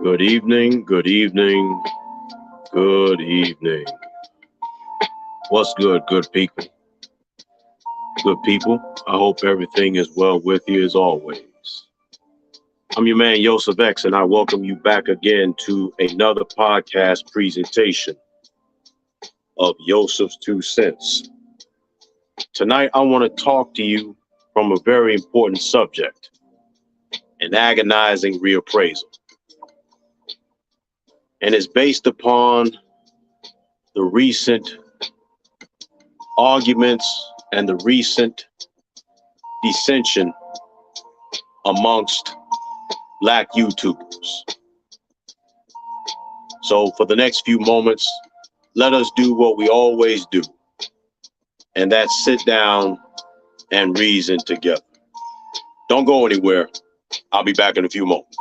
Good evening, good evening, good evening. What's good people? Good people, I hope everything is well with you as always. I'm your man Yosef X, and I welcome you back again to another podcast presentation of Yosef's Two Cents. Tonight, I want to talk to you from a very important subject, an agonizing reappraisal. And it's based upon the recent arguments and the recent dissension amongst Black YouTubers. So for the next few moments, let us do what we always do, and that's sit down and reason together. Don't go anywhere. I'll be back in a few moments.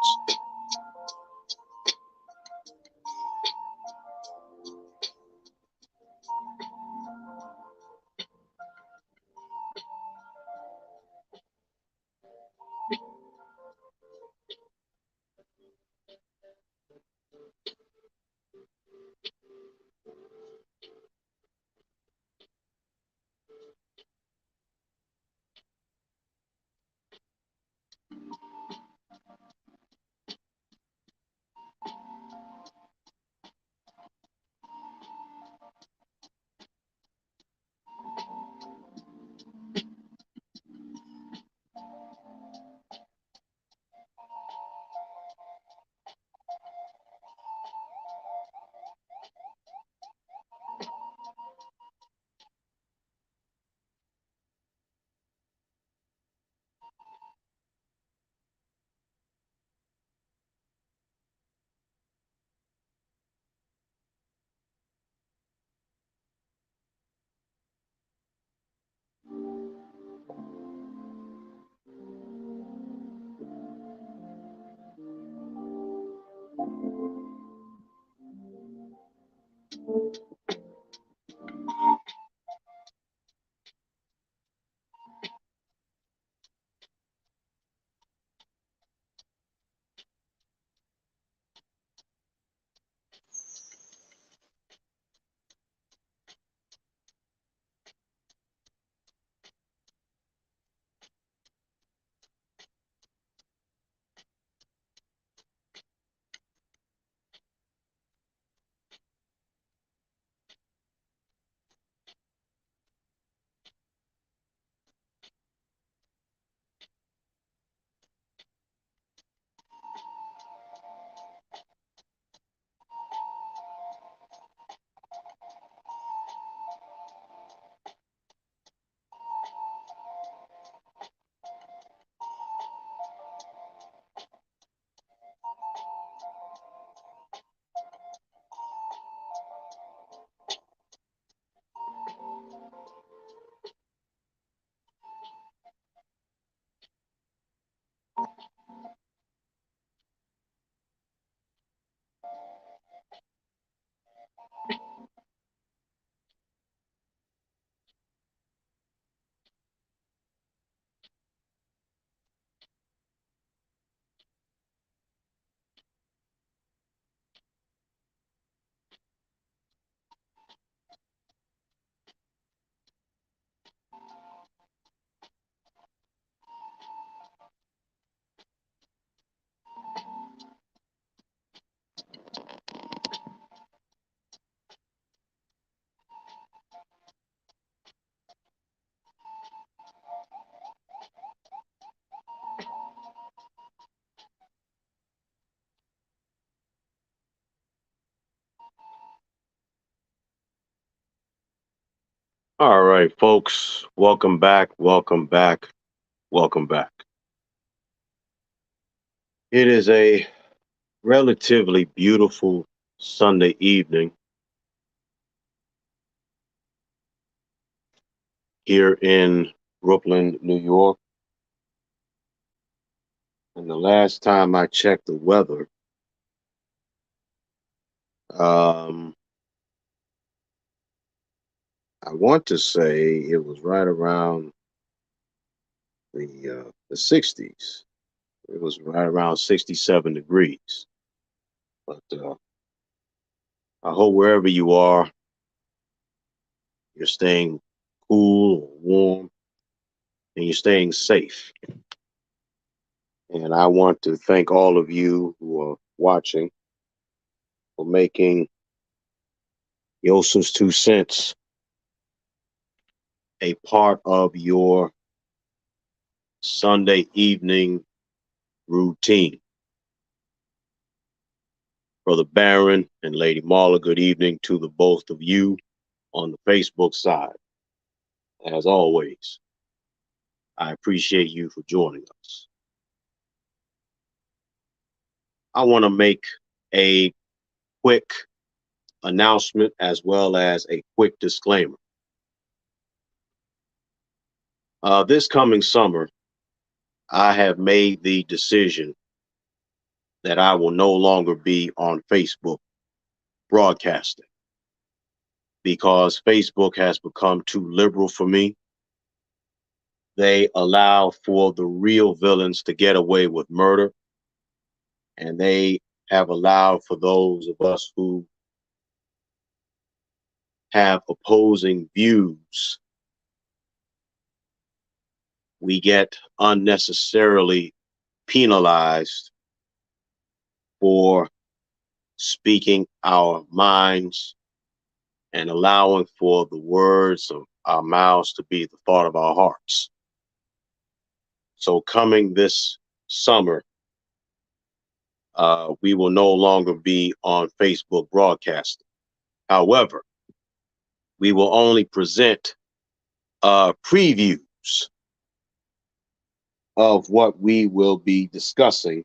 All right, folks, welcome back, welcome back, welcome back. It is a relatively beautiful Sunday evening here in Brooklyn, New York. And the last time I checked the weather, um, I want to say it was right around the 60s. It was right around 67 degrees. But I hope wherever you are, you're staying cool or warm and you're staying safe. And I want to thank all of you who are watching for making Yosef's 2 cents a part of your Sunday evening routine. Brother Barron and Lady Marla, good evening to the both of you on the Facebook side. As always, I appreciate you for joining us. I want to make a quick announcement as well as a quick disclaimer. This coming summer, I have made the decision that I will no longer be on Facebook broadcasting because Facebook has become too liberal for me. They allow for the real villains to get away with murder, and they have allowed for those of us who have opposing views, we get unnecessarily penalized for speaking our minds and allowing for the words of our mouths to be the thought of our hearts. So coming this summer, we will no longer be on Facebook broadcasting. However, we will only present previews of what we will be discussing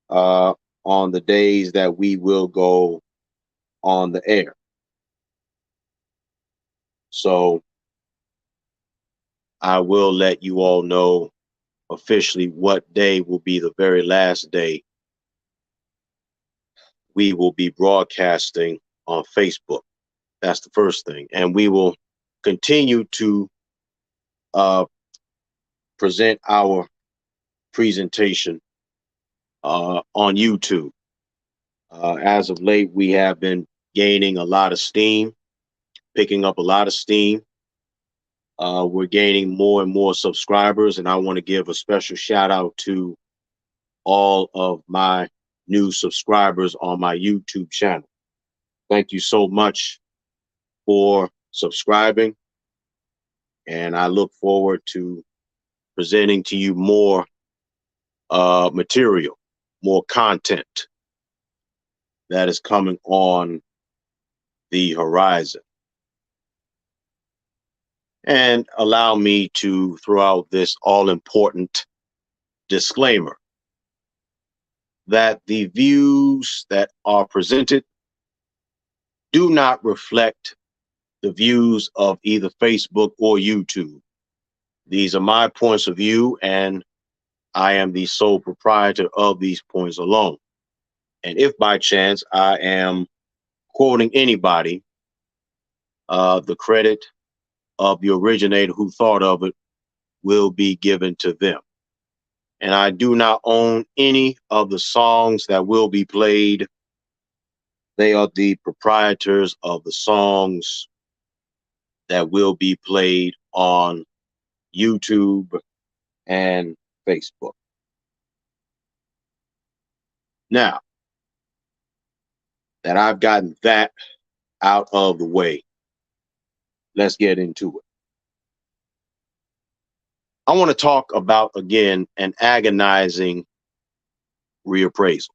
on the days that we will go on the air. So I will let you all know officially what day will be the very last day we will be broadcasting on Facebook. That's the first thing. And we will continue to present our presentation on YouTube. As of late, we have been gaining a lot of steam, picking up a lot of steam. We're gaining more and more subscribers, and I want to give a special shout out to all of my new subscribers on my YouTube channel. Thank you so much for subscribing, and I look forward to presenting to you more material, more content that is coming on the horizon. And allow me to throw out this all-important disclaimer that the views that are presented do not reflect the views of either Facebook or YouTube. These are my points of view, and I am the sole proprietor of these points alone. And if by chance I am quoting anybody, the credit of the originator who thought of it will be given to them. And I do not own any of the songs that will be played. They are the proprietors of the songs that will be played on YouTube and Facebook. Now that I've gotten that out of the way, let's get into it. I want to talk about, again, an agonizing reappraisal.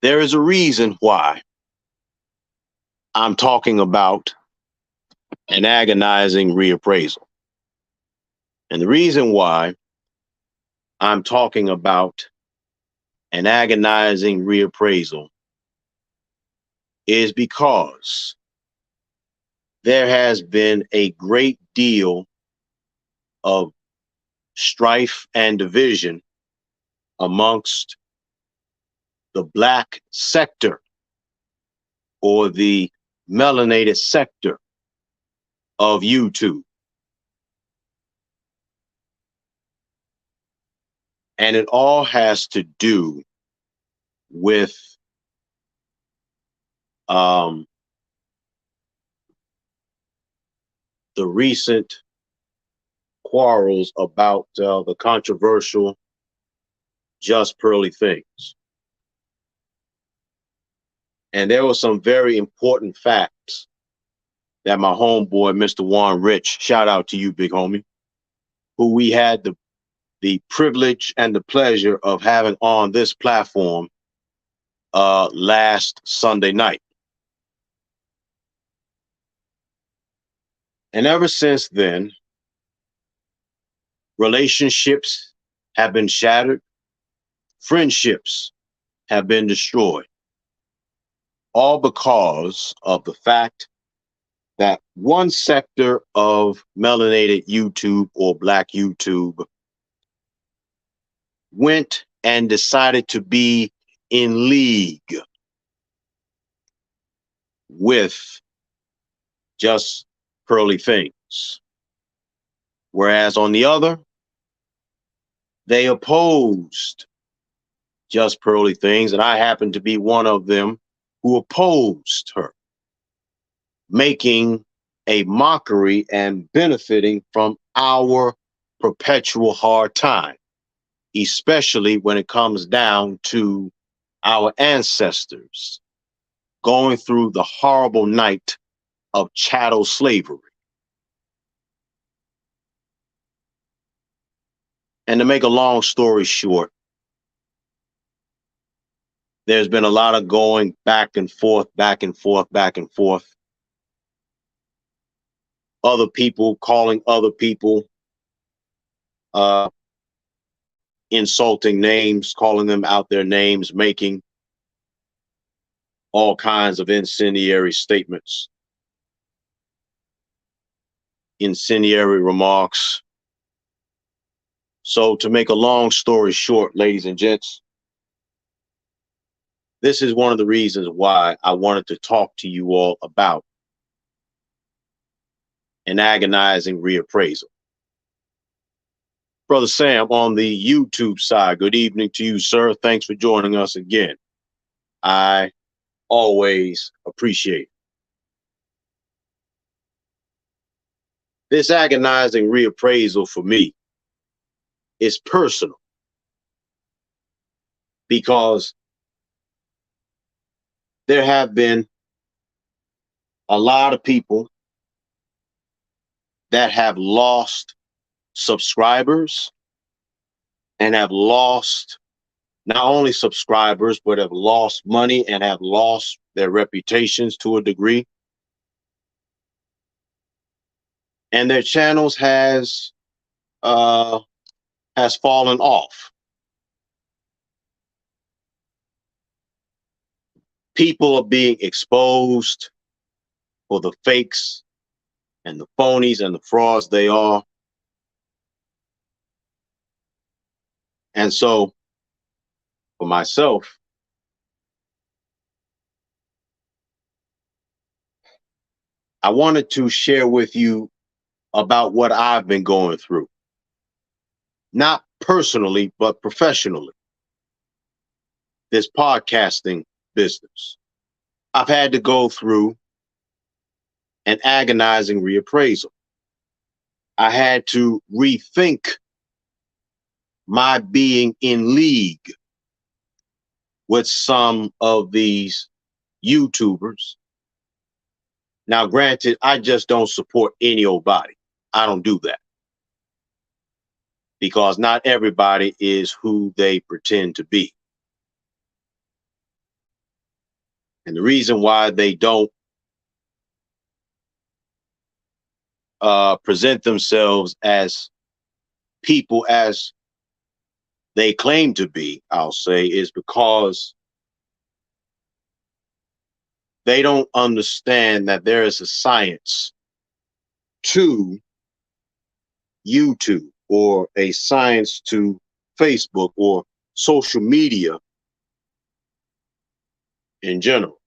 There is a reason why I'm talking about an agonizing reappraisal. And the reason why I'm talking about an agonizing reappraisal is because there has been a great deal of strife and division amongst the Black sector or the melanated sector of YouTube. And it all has to do with the recent quarrels about the controversial just pearly things. And there were some very important facts that my homeboy, Mr. Warren Rich, shout out to you, big homie, who we had the privilege and the pleasure of having on this platform last Sunday night. And ever since then, relationships have been shattered, friendships have been destroyed, all because of the fact that one sector of melanated YouTube or Black YouTube went and decided to be in league with just pearly things. Whereas on the other, they opposed just pearly things, and I happened to be one of them who opposed her, making a mockery and benefiting from our perpetual hard time, especially when it comes down to our ancestors going through the horrible night of chattel slavery. And to make a long story short, there's been a lot of going back and forth, back and forth, back and forth. Other people calling other people insulting names, calling them out their names, making all kinds of incendiary statements, incendiary remarks. So to make a long story short, ladies and gents, this is one of the reasons why I wanted to talk to you all about an agonizing reappraisal. Brother Sam, on the YouTube side, good evening to you, sir. Thanks for joining us again. I always appreciate it. This agonizing reappraisal for me is personal because there have been a lot of people that have lost subscribers and have lost not only subscribers, but have lost money and have lost their reputations to a degree. And their channels has fallen off. People are being exposed for the fakes and the phonies and the frauds they are. And so for myself, I wanted to share with you about what I've been going through. Not personally, but professionally. This podcasting business. I've had to go through an agonizing reappraisal. I had to rethink my being in league with some of these YouTubers. Now, granted, I just don't support any old body. I don't do that. Because not everybody is who they pretend to be. And the reason why they don't present themselves as people as they claim to be, I'll say, is because they don't understand that there is a science to YouTube or a science to Facebook or social media in general.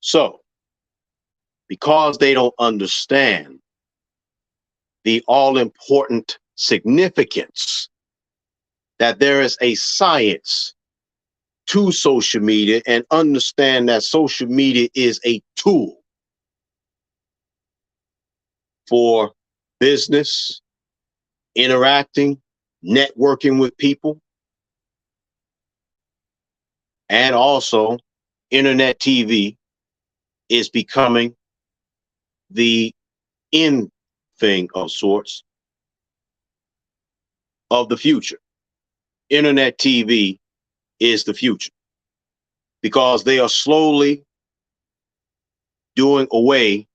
So, because they don't understand the all-important significance that there is a science to social media and understand that social media is a tool for business, interacting, networking with people, and also internet TV is becoming the in thing of sorts of the future. Internet TV is the future because they are slowly doing away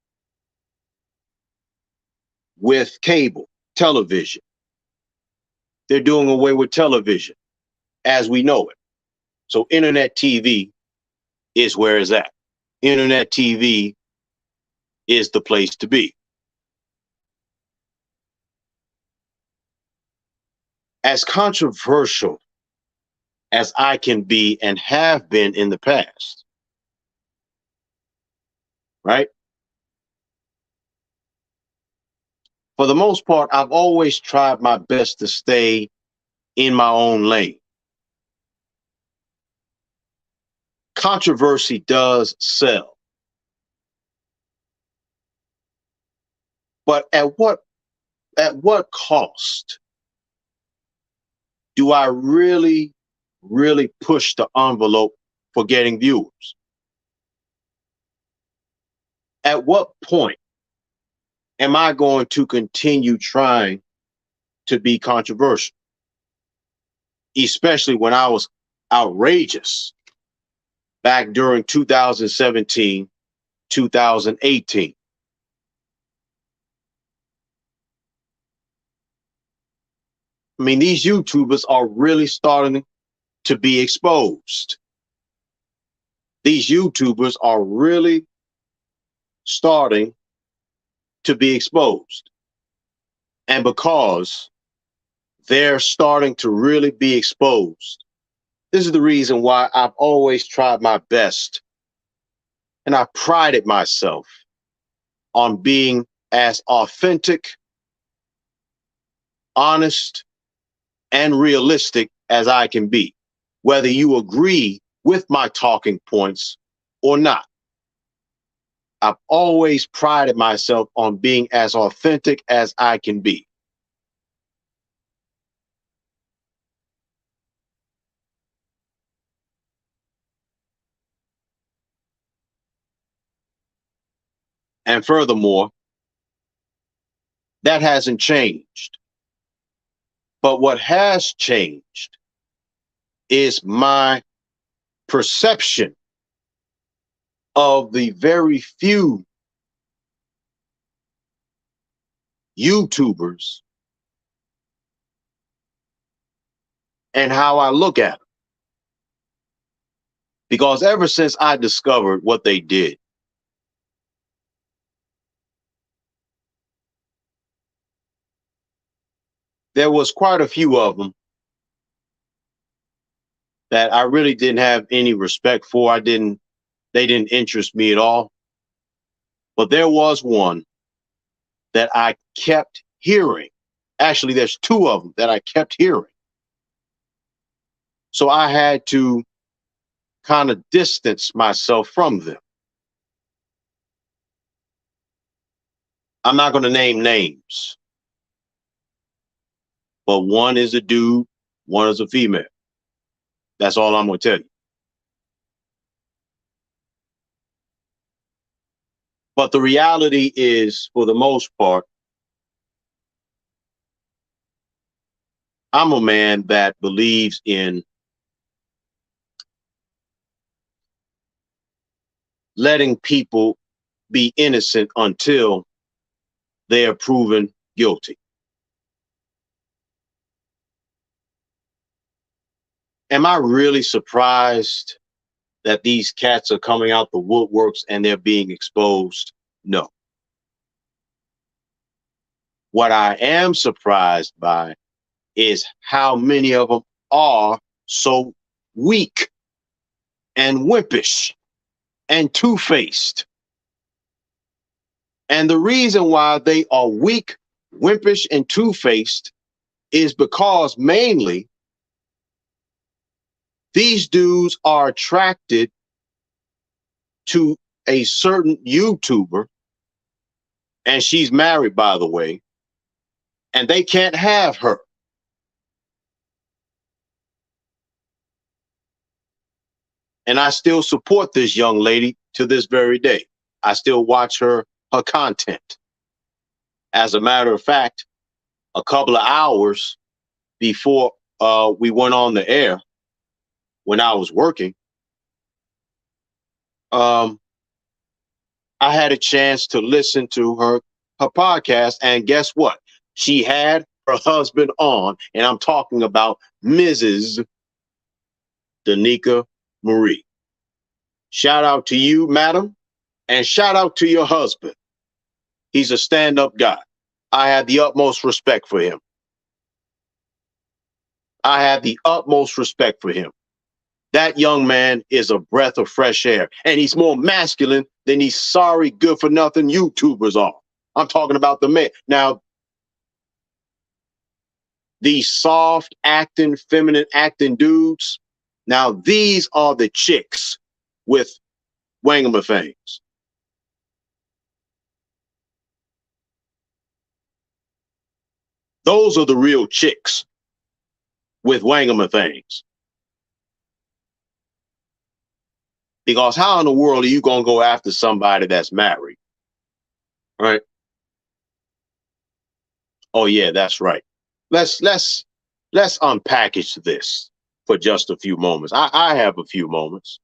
with cable television. They're doing away with television as we know it. So internet TV is where it's at. Internet TV is the place to be. As controversial as I can be and have been in the past, right? For the most part, I've always tried my best to stay in my own lane. Controversy does sell. But at what cost do I really push the envelope for getting viewers? At what point am I going to continue trying to be controversial? Especially when I was outrageous back during 2017, 2018. I mean, these YouTubers are really starting to be exposed. These YouTubers are really starting to be exposed. And because they're starting to really be exposed, this is the reason why I've always tried my best and I prided myself on being as authentic, honest, and realistic as I can be, whether you agree with my talking points or not. I've always prided myself on being as authentic as I can be. And furthermore, that hasn't changed. But what has changed is my perception of the very few YouTubers and how I look at them. Because ever since I discovered what they did, there was quite a few of them that I really didn't have any respect for. They didn't interest me at all. But there was one that I kept hearing. Actually, there's two of them that I kept hearing. So I had to kind of distance myself from them. I'm not going to name names, but one is a dude, one is a female. That's all I'm going to tell you. But the reality is, for the most part, I'm a man that believes in letting people be innocent until they are proven guilty. Am I really surprised that these cats are coming out the woodworks and they're being exposed? No. What I am surprised by is how many of them are so weak and wimpish and two-faced. And the reason why they are weak, wimpish, and two-faced is because mainly These dudes are attracted to a certain YouTuber, and she's married, by the way, and they can't have her. And I still support this young lady to this very day. I still watch her content. As a matter of fact, a couple of hours before we went on the air, when I was working, I had a chance to listen to her podcast, and guess what? She had her husband on, and I'm talking about Mrs. Danica Marie. Shout out to you, madam, and shout out to your husband. He's a stand-up guy. I have the utmost respect for him. I have the utmost respect for him. That young man is a breath of fresh air, and he's more masculine than these sorry, good-for-nothing YouTubers are. I'm talking about the man. Now, these soft acting, feminine acting dudes, now these are the chicks with wangamafangs. Those are the real chicks with wangamafangs. Because how in the world are you going to go after somebody that's married? Right? Oh yeah, that's right. Let's unpackage this for just a few moments. I have a few moments.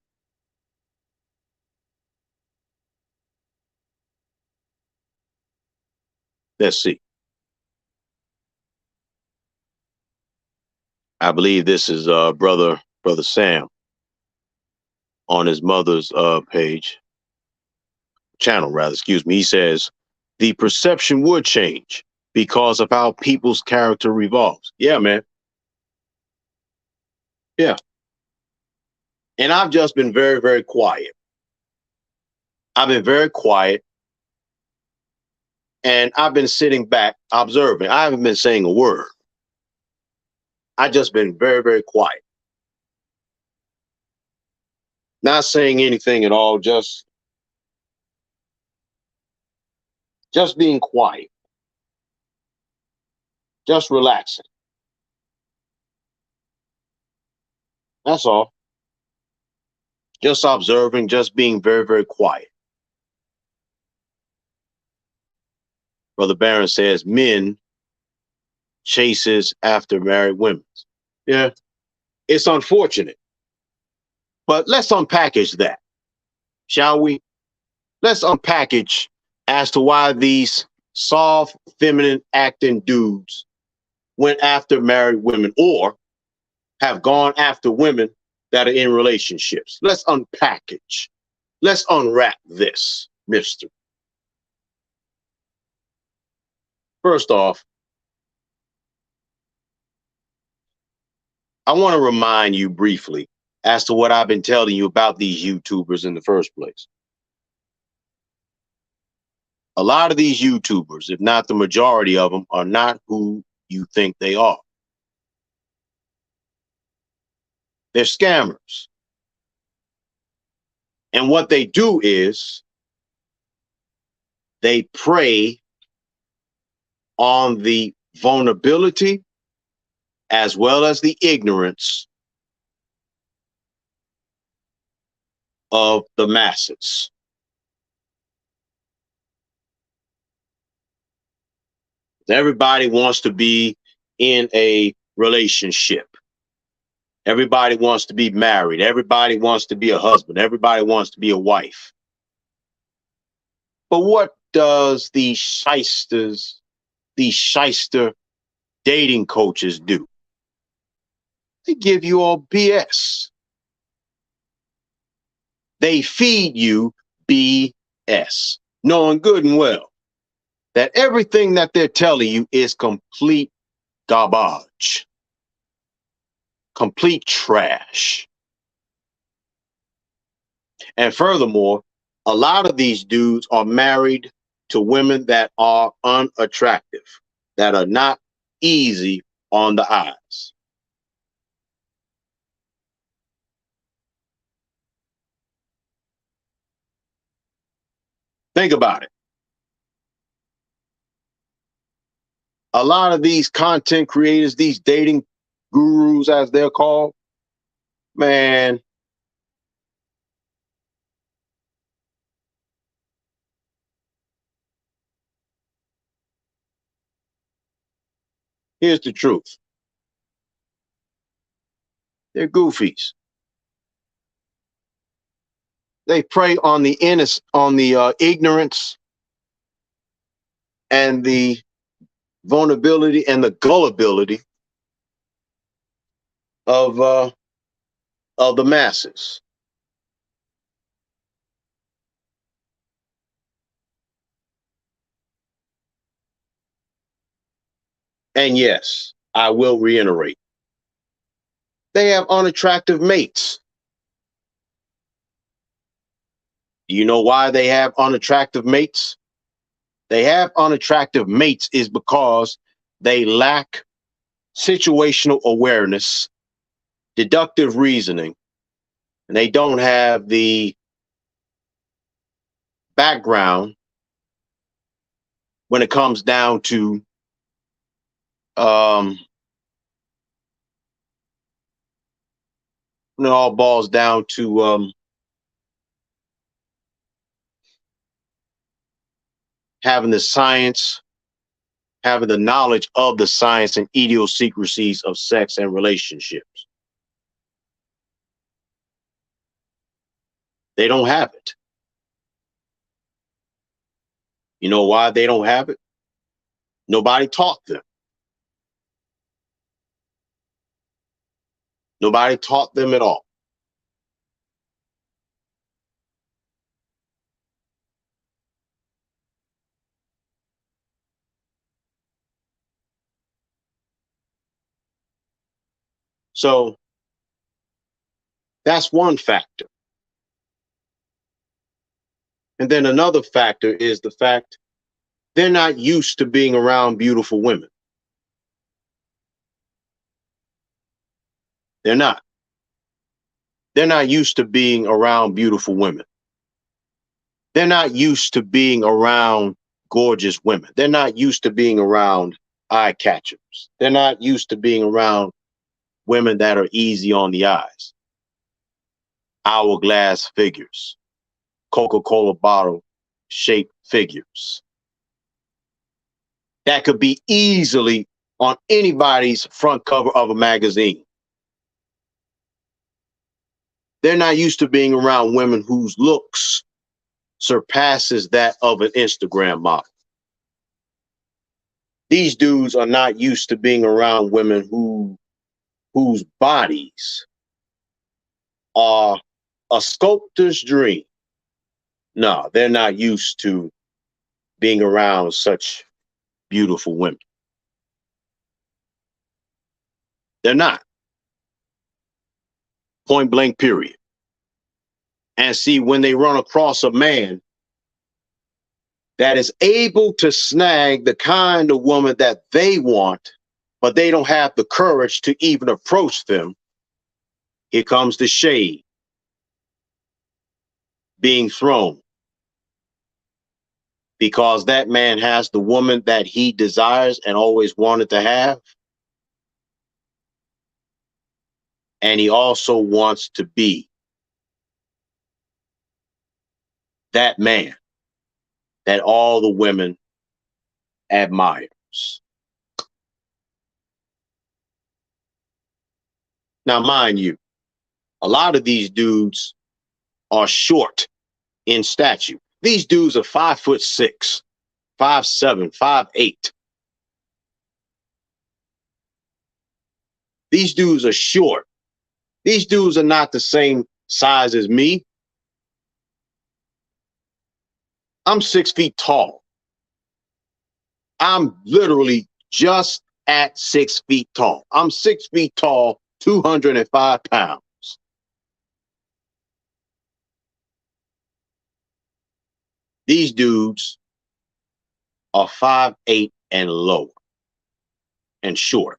Let's see. I believe this is brother Sam on his mother's channel rather, excuse me. He says the perception would change because of how people's character revolves. Yeah, man. Yeah. And I've just been very, very quiet. I've been very quiet, and I've been sitting back observing. I haven't been saying a word. I've just been very, very quiet. Not saying anything at all, just being quiet. Just relaxing. That's all. Just observing, just being very, very quiet. Brother Barron says men chases after married women. Yeah, it's unfortunate. But let's unpackage that, shall we? Let's unpackage as to why these soft, feminine acting dudes went after married women or have gone after women that are in relationships. Let's unpackage. Let's unwrap this mystery. First off, I want to remind you briefly as to what I've been telling you about these YouTubers in the first place. A lot of these YouTubers, if not the majority of them, are not who you think they are. They're scammers. And what they do is they prey on the vulnerability as well as the ignorance of the masses. Everybody wants to be in a relationship. Everybody wants to be married. Everybody wants to be a husband. Everybody wants to be a wife. But what does these shyster dating coaches do? They give you all BS. They feed you BS, knowing good and well that everything that they're telling you is complete garbage, complete trash. And furthermore, a lot of these dudes are married to women that are unattractive, that are not easy on the eyes. Think about it. A lot of these content creators, these dating gurus, as they're called, man, here's the truth. They're goofies. They prey on the ignorance and the vulnerability and the gullibility of the masses. And yes, I will reiterate, they have unattractive mates. Do you know why they have unattractive mates? They have unattractive mates is because they lack situational awareness, deductive reasoning, and they don't have the background when it comes down to when it all boils down to having the science, having the knowledge of the science and idiosyncrasies of sex and relationships. They don't have it. You know why they don't have it? Nobody taught them. Nobody taught them at all. So that's one factor. And then another factor is the fact they're not used to being around beautiful women. They're not. They're not used to being around beautiful women. They're not used to being around gorgeous women. They're not used to being around eye catchers. They're not used to being around women that are easy on the eyes. Hourglass figures, Coca-Cola bottle shaped figures. That could be easily on anybody's front cover of a magazine. They're not used to being around women whose looks surpasses that of an Instagram model. These dudes are not used to being around women whose bodies are a sculptor's dream. No, they're not used to being around such beautiful women. They're not. Point blank, period. And see, when they run across a man that is able to snag the kind of woman that they want, but they don't have the courage to even approach them, here comes the shade being thrown. Because that man has the woman that he desires and always wanted to have. And he also wants to be that man that all the women admires. Now, mind you, a lot of these dudes are short in stature. These dudes are 5'6", 5'7", 5'8". These dudes are short. These dudes are not the same size as me. I'm 6 feet tall. I'm literally just at 6 feet tall. I'm 6 feet tall, 205 pounds. These dudes are 5'8" and lower and short.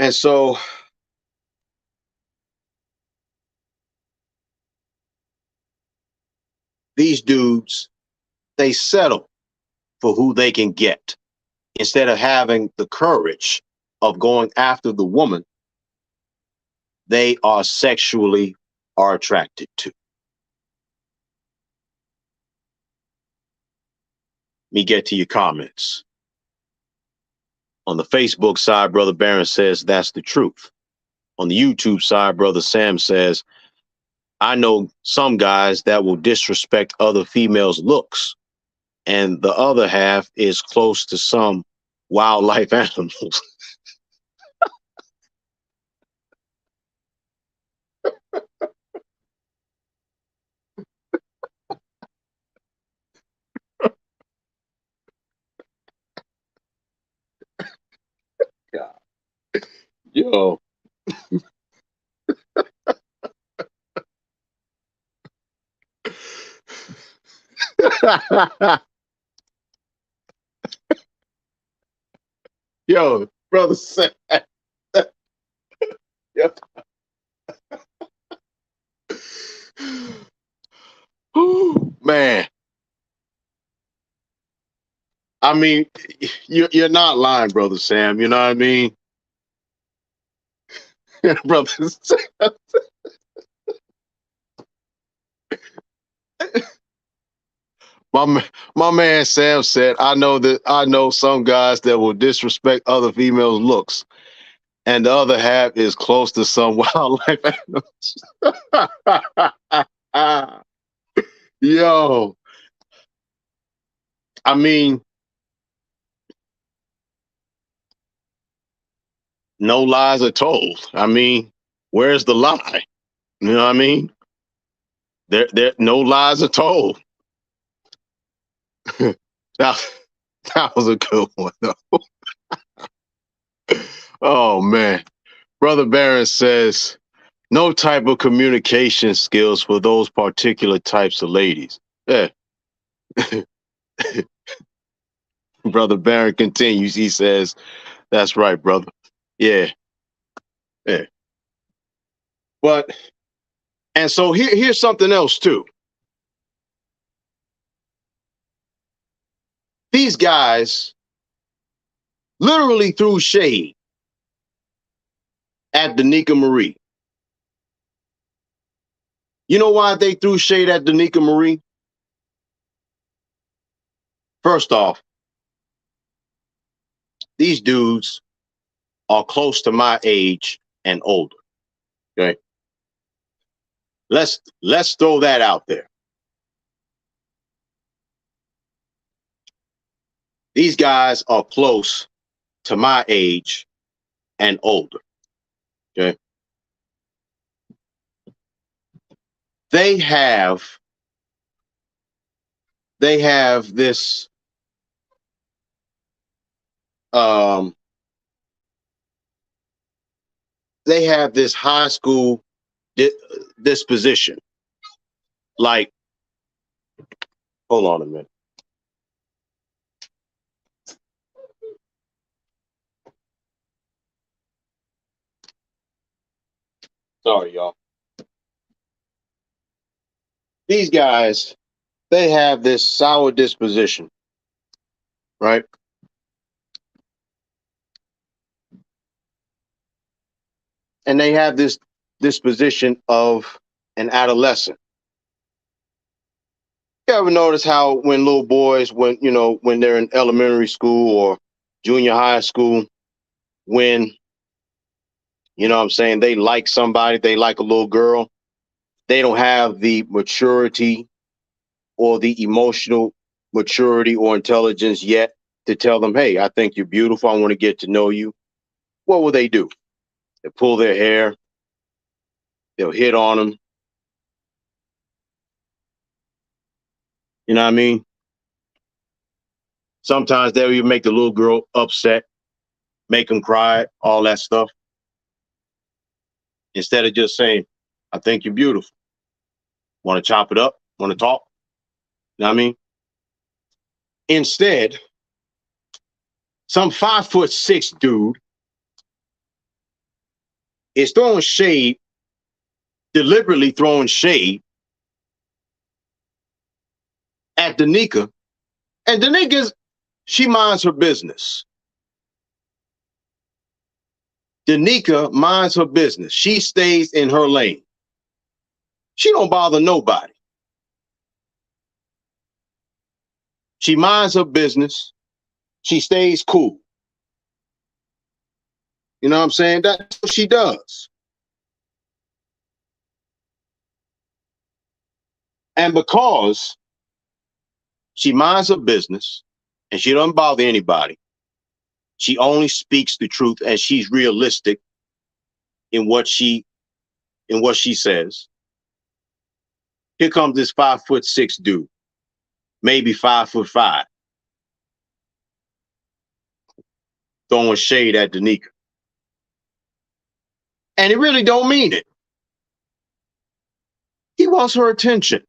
And so these dudes, they settle for who they can get instead of having the courage of going after the woman they are sexually are attracted to. Let me get to your comments. On the Facebook side, Brother Barron says that's the truth. On the YouTube side, Brother Sam says, I know some guys that will disrespect other females' looks, and the other half is close to some wildlife animals. Yo. Yo, Brother Sam. Yo. Man, I mean, you're not lying, Brother Sam. You know what I mean? Brother Sam. My man Sam said, I know some guys that will disrespect other females' looks, and the other half is close to some wildlife animals. Yo, I mean, no lies are told. I mean, where's the lie? You know what I mean? There no lies are told. that, that was a good one, though. Oh man. Brother Barron says, no type of communication skills for those particular types of ladies. Yeah. Brother Barron continues. He says, that's right, brother. Yeah. Yeah. But, and so here's something else too. These guys literally threw shade at Danica Marie. You know why they threw shade at Danica Marie? First off, these dudes are close to my age and older. Okay. Let's throw that out there. These guys are close to my age and older. Okay. They have this they have this high school disposition. Like, hold on a minute. Sorry, y'all. These guys, they have this sour disposition, right? And they have this disposition of an adolescent. You ever notice how when little boys, when they're in elementary school or junior high school, when, you know what I'm saying, they like somebody, they like a little girl, they don't have the maturity or the emotional maturity or intelligence yet to tell them, hey, I think you're beautiful. I want to get to know you. What will they do? They pull their hair. They'll hit on them. You know what I mean? Sometimes they'll even make the little girl upset, make them cry, all that stuff. Instead of just saying, I think you're beautiful. Want to chop it up? Want to talk? You know what I mean? Instead, some 5'6" dude is throwing shade, deliberately throwing shade at Danica. And Danica's, she minds her business. Danica minds her business. She stays in her lane. She don't bother nobody. She minds her business. She stays cool. You know what I'm saying? That's what she does. And because she minds her business and she doesn't bother anybody, she only speaks the truth and she's realistic in what she says. Here comes this 5'6" dude, maybe 5'5", throwing shade at Danica. And he really don't mean it. He wants her attention.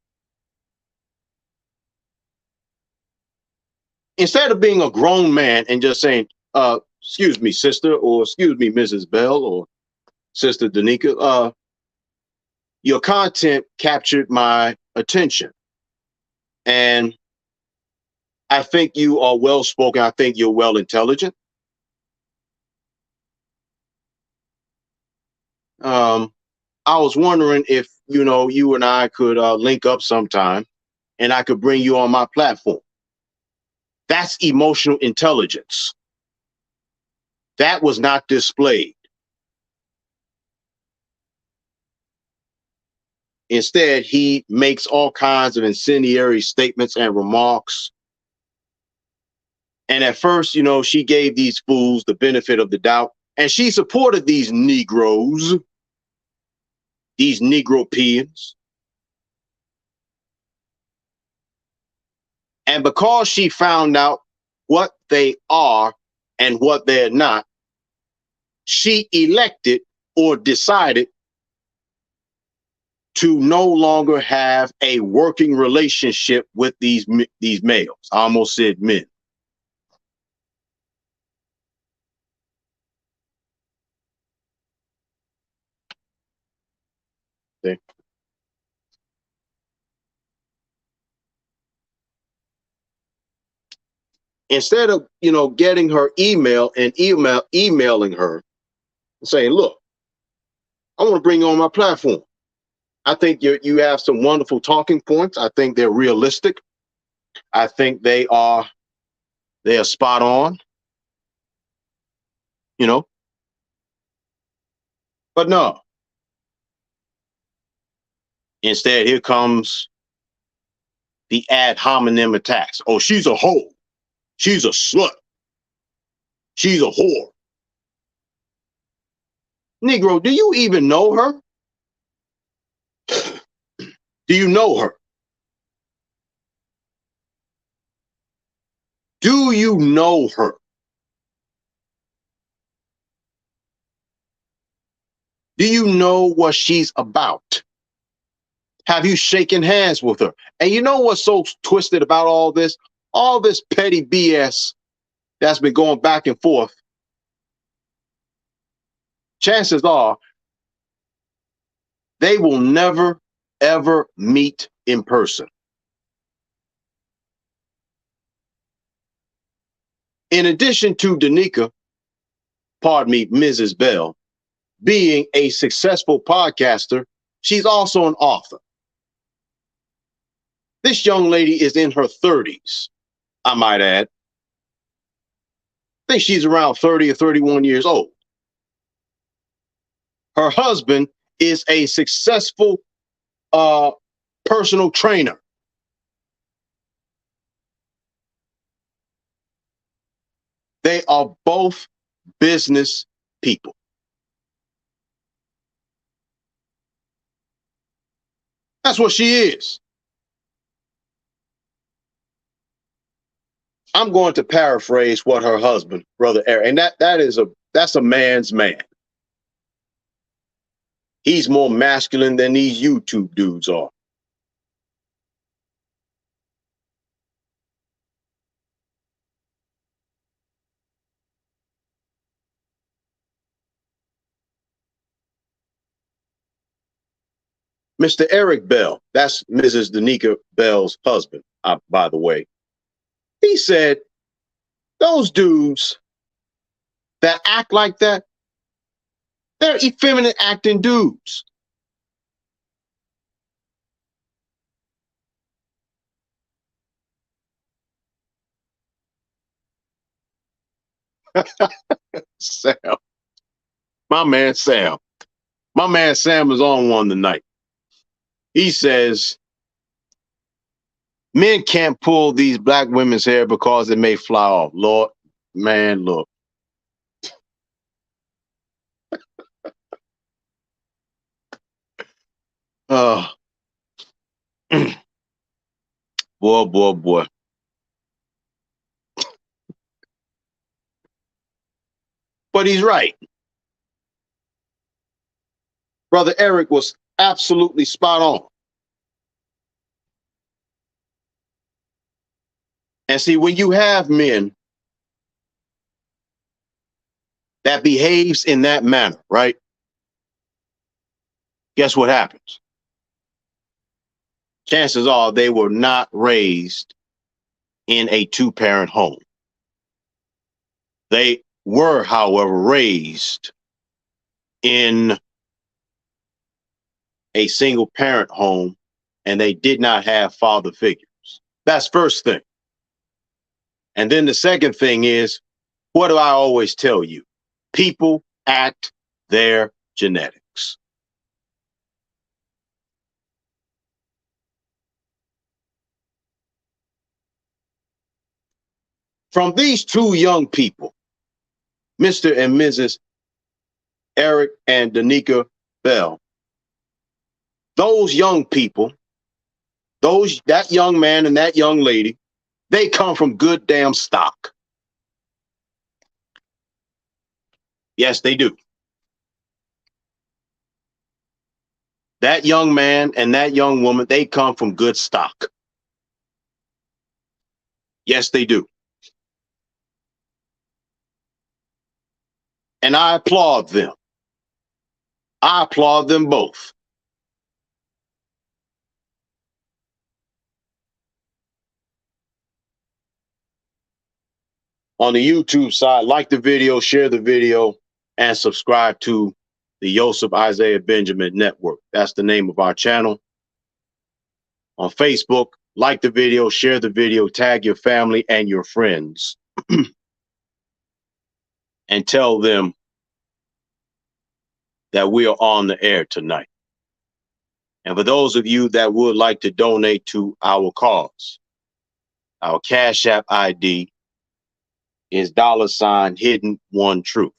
Instead of being a grown man and just saying, excuse me, sister, or excuse me, Mrs. Bell, or Sister Danica, your content captured my attention. And I think you are well spoken. I think you're well intelligent. I was wondering if, you and I could link up sometime and I could bring you on my platform. That's emotional intelligence. That was not displayed. Instead, he makes all kinds of incendiary statements and remarks. And at first, she gave these fools the benefit of the doubt, and she supported these Negroes, these Negropeans. And because she found out what they are and what they're not, she elected or decided to no longer have a working relationship with these males. I almost said men. Okay. Instead of, getting her email and emailing her and saying, look, I want to bring you on my platform. I think you have some wonderful talking points. I think they're realistic. I think they are spot on, But no. Instead, here comes the ad hominem attacks. Oh, she's a hoe. She's a slut. She's a whore. Negro, do you even know her? Do you know her? Do you know her? Do you know what she's about? Have you shaken hands with her? And you know what's so twisted about all this? All this petty BS that's been going back and forth. Chances are they will never, ever meet in person. In addition to Danica, pardon me, Mrs. Bell, being a successful podcaster, she's also an author. This young lady is in her 30s, I might add. I think she's around 30 or 31 years old. Her husband is a successful personal trainer. They are both business people. That's what she is. I'm going to paraphrase what her husband, Brother Eric, and that's a man's man. He's more masculine than these YouTube dudes are. Mr. Eric Bell, that's Mrs. Danica Bell's husband, by the way, he said, those dudes that act like that, they're effeminate acting dudes. Sam, my man Sam. My man Sam is on one tonight. He says, men can't pull these black women's hair because it may fly off. Lord, man, look. Uh, boy. But he's right. Brother Eric was absolutely spot on. And see, when you have men that behaves in that manner, right? Guess what happens? Chances are they were not raised in a two-parent home. They were, however, raised in a single-parent home, and they did not have father figures. That's first thing. And then the second thing is, what do I always tell you? People act their genetics. From these two young people, Mr. and Mrs. Eric and Danica Bell, those young people, that young man and that young lady, they come from good damn stock. Yes, they do. That young man and that young woman, they come from good stock. Yes, they do. And I applaud them. I applaud them both. On the YouTube side, like the video, share the video, and subscribe to the Yosef Isaiah Benjamin Network. That's the name of our channel. On Facebook, like the video, share the video, tag your family and your friends, and tell them that we are on the air tonight. And for those of you that would like to donate to our cause, our Cash App ID is $Hidden One Truth.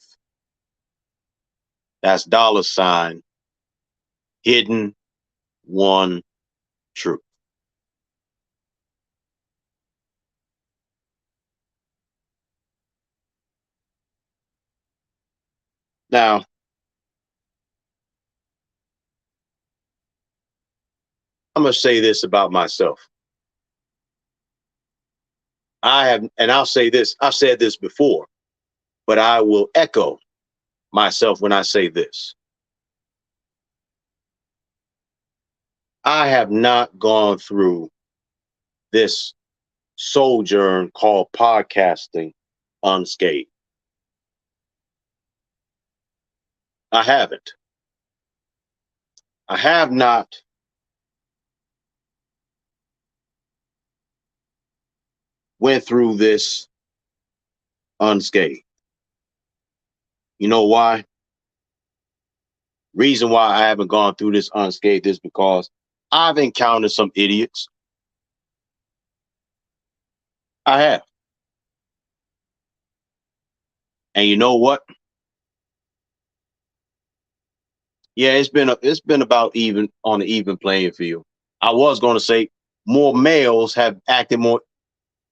That's $Hidden One Truth. Now, I'm going to say this about myself. I'll say this, I've said this before, but I will echo myself when I say this. I have not gone through this sojourn called podcasting unscathed. I haven't. I have not went through this unscathed. You know why? Reason why I haven't gone through this unscathed is because I've encountered some idiots. I have. And you know what? Yeah, it's been about even on the even playing field. I was going to say more males have acted more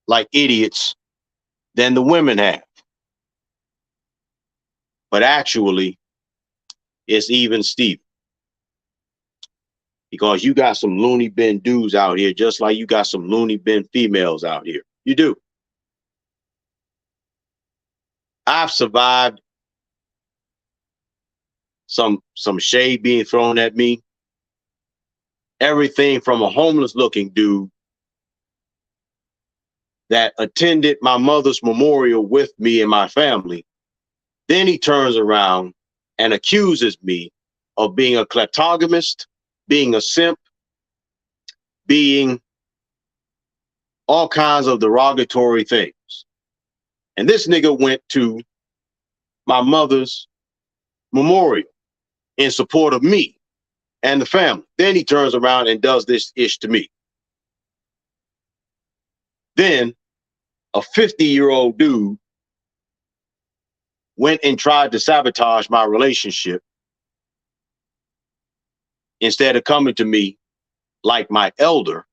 like idiots than the women have. But actually, it's even Steven. Because you got some loony bin dudes out here, just like you got some loony bin females out here. You do. I've survived some shade being thrown at me everything from a homeless looking dude that attended my mother's memorial with me and my family. Then he turns around and accuses me of being a kleptogamist, being a simp, being all kinds of derogatory things. And this nigga went to my mother's memorial in support of me and the family. Then he turns around and does this ish to me. Then a 50-year-old dude went and tried to sabotage my relationship instead of coming to me like my elder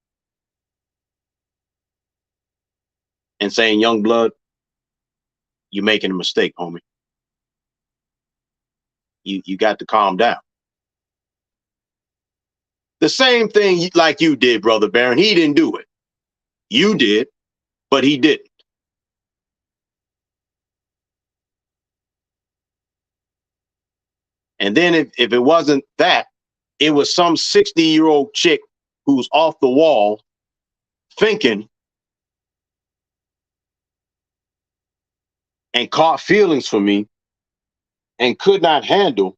and saying, young blood, you're making a mistake, homie. You got to calm down. The same thing like you did, Brother Barron. He didn't do it. You did, but he didn't. And then if it wasn't that, it was some 60-year-old chick who's off the wall thinking and caught feelings for me and could not handle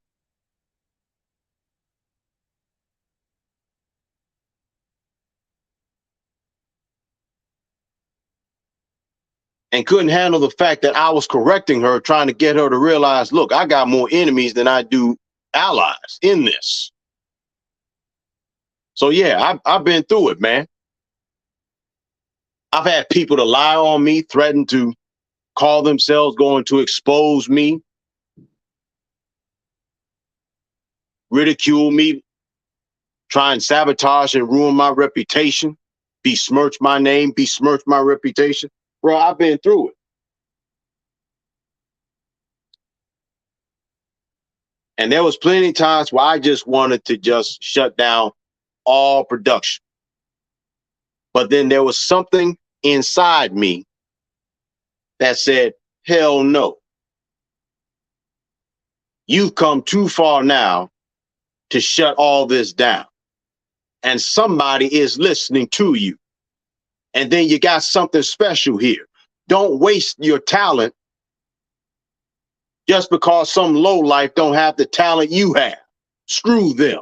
the fact that I was correcting her, trying to get her to realize, look, I got more enemies than I do allies in this. So yeah, I've been through it, man. I've had people to lie on me, threaten to call themselves going to expose me, ridicule me, try and sabotage and ruin my reputation, besmirch my name, besmirch my reputation. Bro, I've been through it. And there was plenty of times where I just wanted to just shut down all production. But then there was something inside me that said, hell no. You've come too far now to shut all this down. And somebody is listening to you. And then you got something special here. Don't waste your talent just because some lowlife don't have the talent you have. Screw them.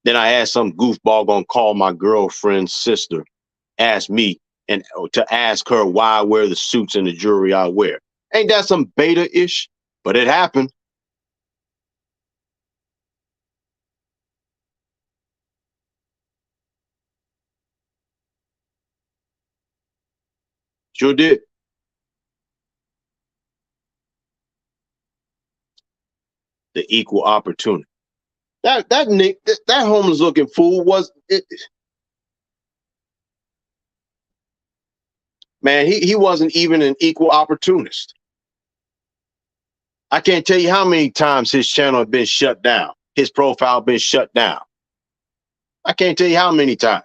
Then I had some goofball gonna call my girlfriend's sister, ask me, and to ask her why I wear the suits and the jewelry I wear. Ain't that some beta-ish? But it happened. Sure did. The equal opportunity. That Nick, that homeless looking fool was it, man, he wasn't even an equal opportunist. I can't tell you how many times his channel had been shut down. His profile been shut down. I can't tell you how many times.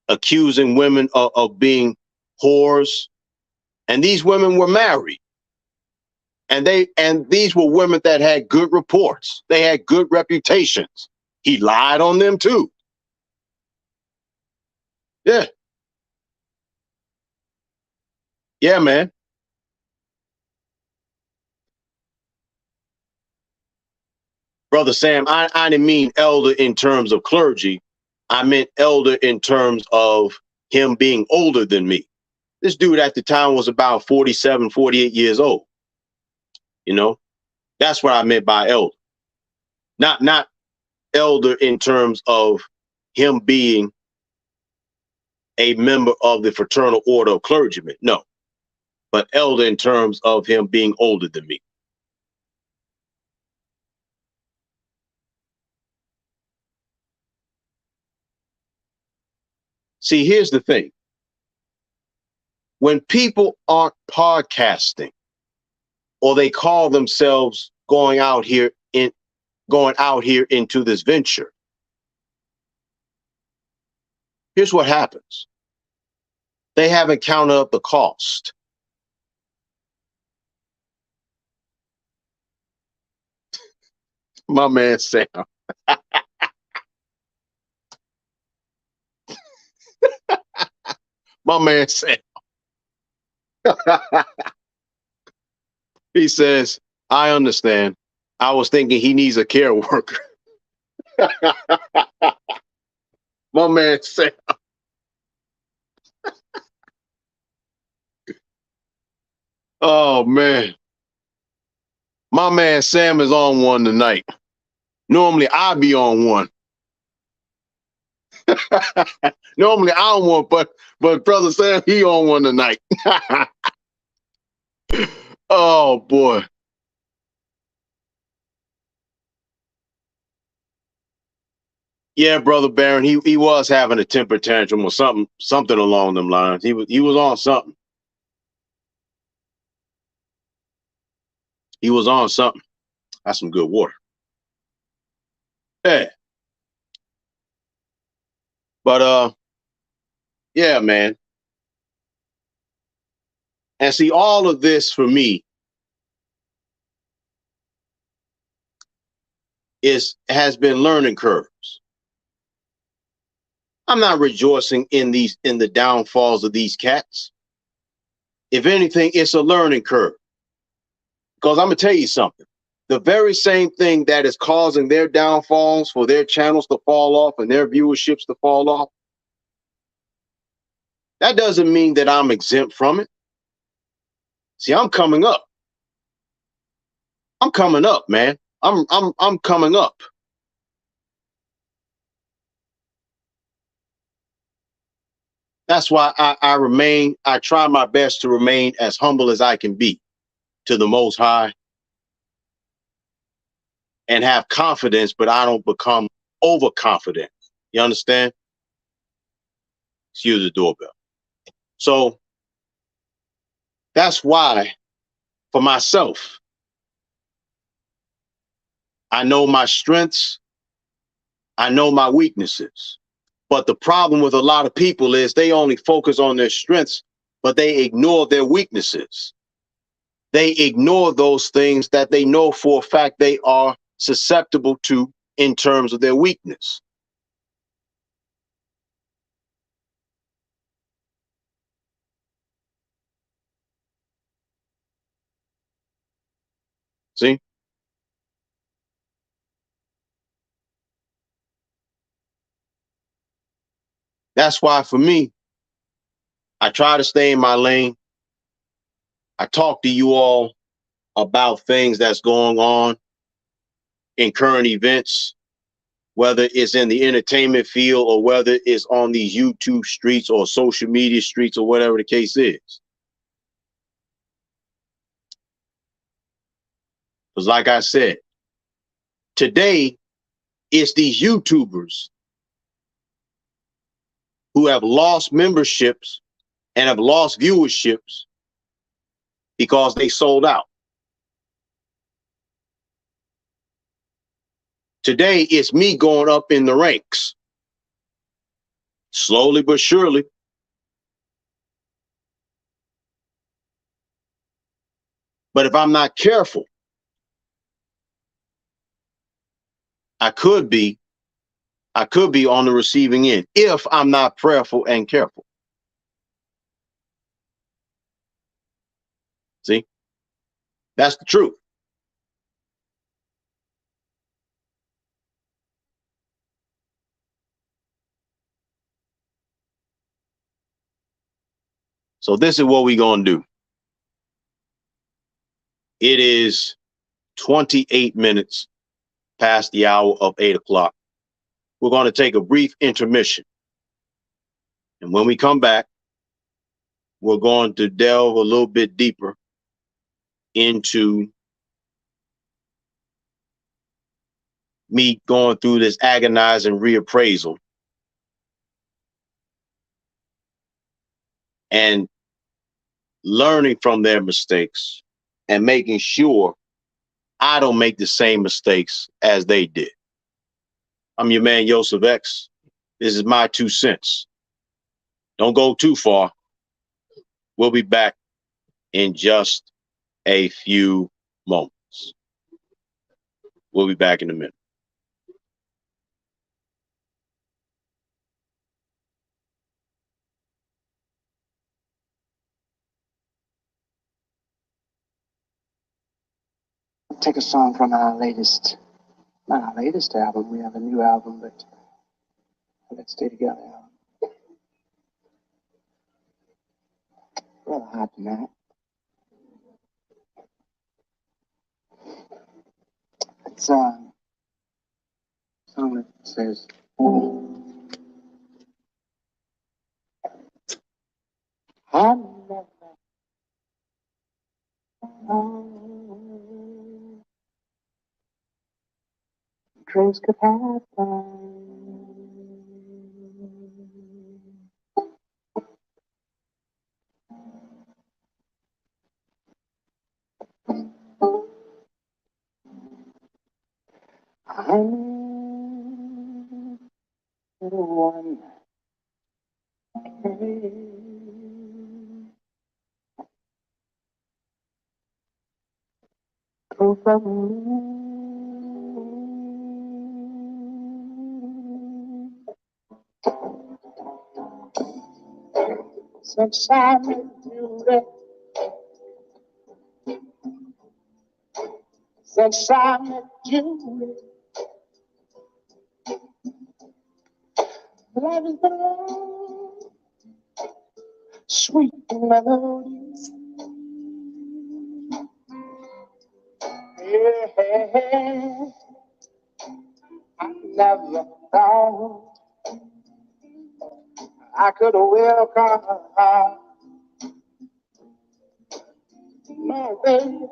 Accusing women of being whores. And these women were married. And these were women that had good reports. They had good reputations. He lied on them too. Yeah. Yeah, man. Brother Sam, I didn't mean elder in terms of clergy. I meant elder in terms of him being older than me. This dude at the time was about 47, 48 years old. You know, that's what I meant by elder. Not elder in terms of him being a member of the fraternal order of clergymen. No, but elder in terms of him being older than me. See, here's the thing. When people aren't podcasting or they call themselves going out here into this venture, here's what happens. They haven't counted up the cost. My man Sam. My man Sam. He says, I understand. I was thinking he needs a care worker. My man Sam. Oh, man. My man Sam is on one tonight. Normally, I be on one. Normally, I don't want, but Brother Sam, he on one tonight. Oh, boy. Yeah, Brother Barron, he was having a temper tantrum or something along them lines. He was on something. He was on something. That's some good water. Yeah. But yeah, man. And see, all of this for me has been learning curves. I'm not rejoicing in the downfalls of these cats. If anything, it's a learning curve. Because I'm gonna tell you something. The very same thing that is causing their downfalls, for their channels to fall off and their viewerships to fall off, that doesn't mean that I'm exempt from it. See, I'm coming up. I'm coming up, man. I'm coming up. That's why I try my best to remain as humble as I can be to the Most High and have confidence, but I don't become overconfident. You understand? Excuse the doorbell. So that's why, for myself, I know my strengths, I know my weaknesses. But the problem with a lot of people is they only focus on their strengths, but they ignore their weaknesses. They ignore those things that they know for a fact they are susceptible to in terms of their weakness. See? That's why for me, I try to stay in my lane. I talk to you all about things that's going on in current events, whether it's in the entertainment field or whether it's on these YouTube streets or social media streets or whatever the case is. Because like I said, today it's these YouTubers who have lost memberships and have lost viewerships because they sold out. Today it's me going up in the ranks, slowly but surely. But if I'm not careful, I could be on the receiving end if I'm not prayerful and careful. See, that's the truth. So this is what we're going to do. It is 28 minutes past the hour of 8 o'clock. We're going to take a brief intermission. And when we come back, we're going to delve a little bit deeper into me going through this agonizing reappraisal and learning from their mistakes and making sure I don't make the same mistakes as they did. I'm your man, Yosef X. This is my 2 cents. Don't go too far. We'll be back in just a few moments. We'll be back in a minute. Take a song from our latest, not our latest album. We have a new album, but Let's Stay Together album. Rather hot tonight. It's a song that says, I never dreams could happen. I'm the one go from since I met you, since I met you, love is the sweet melodies. Yeah, I never thought I could welcome my baby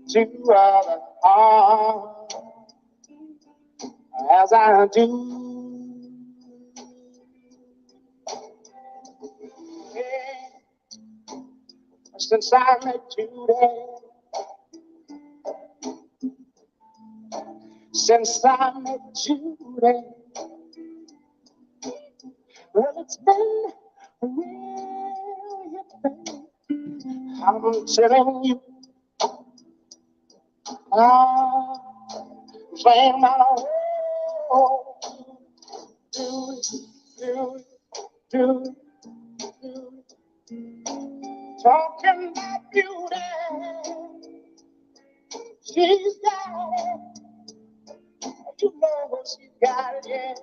to other arms as I do. Yeah, since I met you there, since I met you there, well, it's been a real thing. I'm telling you, playing my role. Do it, do it, do it, do it. Talking about beauty, she's got it. You know she got it, yeah.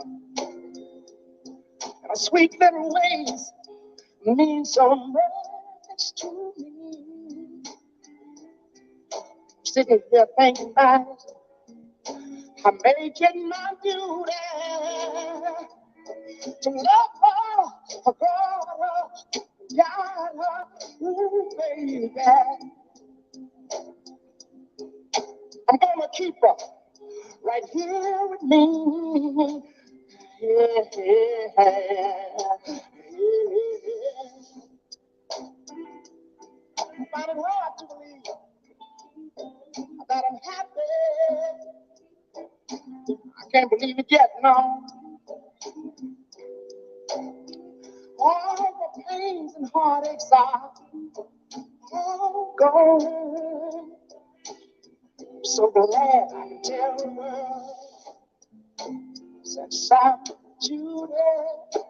And her sweet little ways mean so much to me. Sitting here thinking about it, I make it my duty to love her, guard her, guide her, ooh, baby. I'm gonna keep her right here with me. Yeah, yeah, yeah. I find it hard to believe that I'm happy. I can't believe it yet, no. All the pains and heartaches are all gone. I'm so glad I can tell the world since I met you there.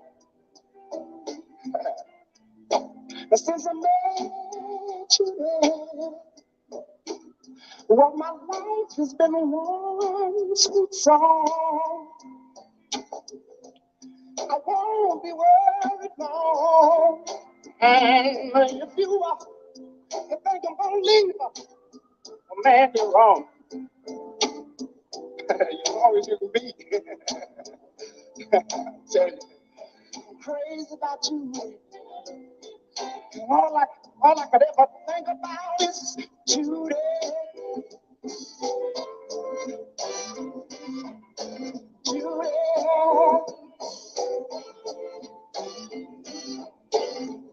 Since I met you there, well, my life has been one sweet song. I won't be worried long. And if you think I'm gonna leave, man, you're wrong. You're always gonna be. Tell you, I'm crazy about you. And all I could ever think about is Judy. Judy.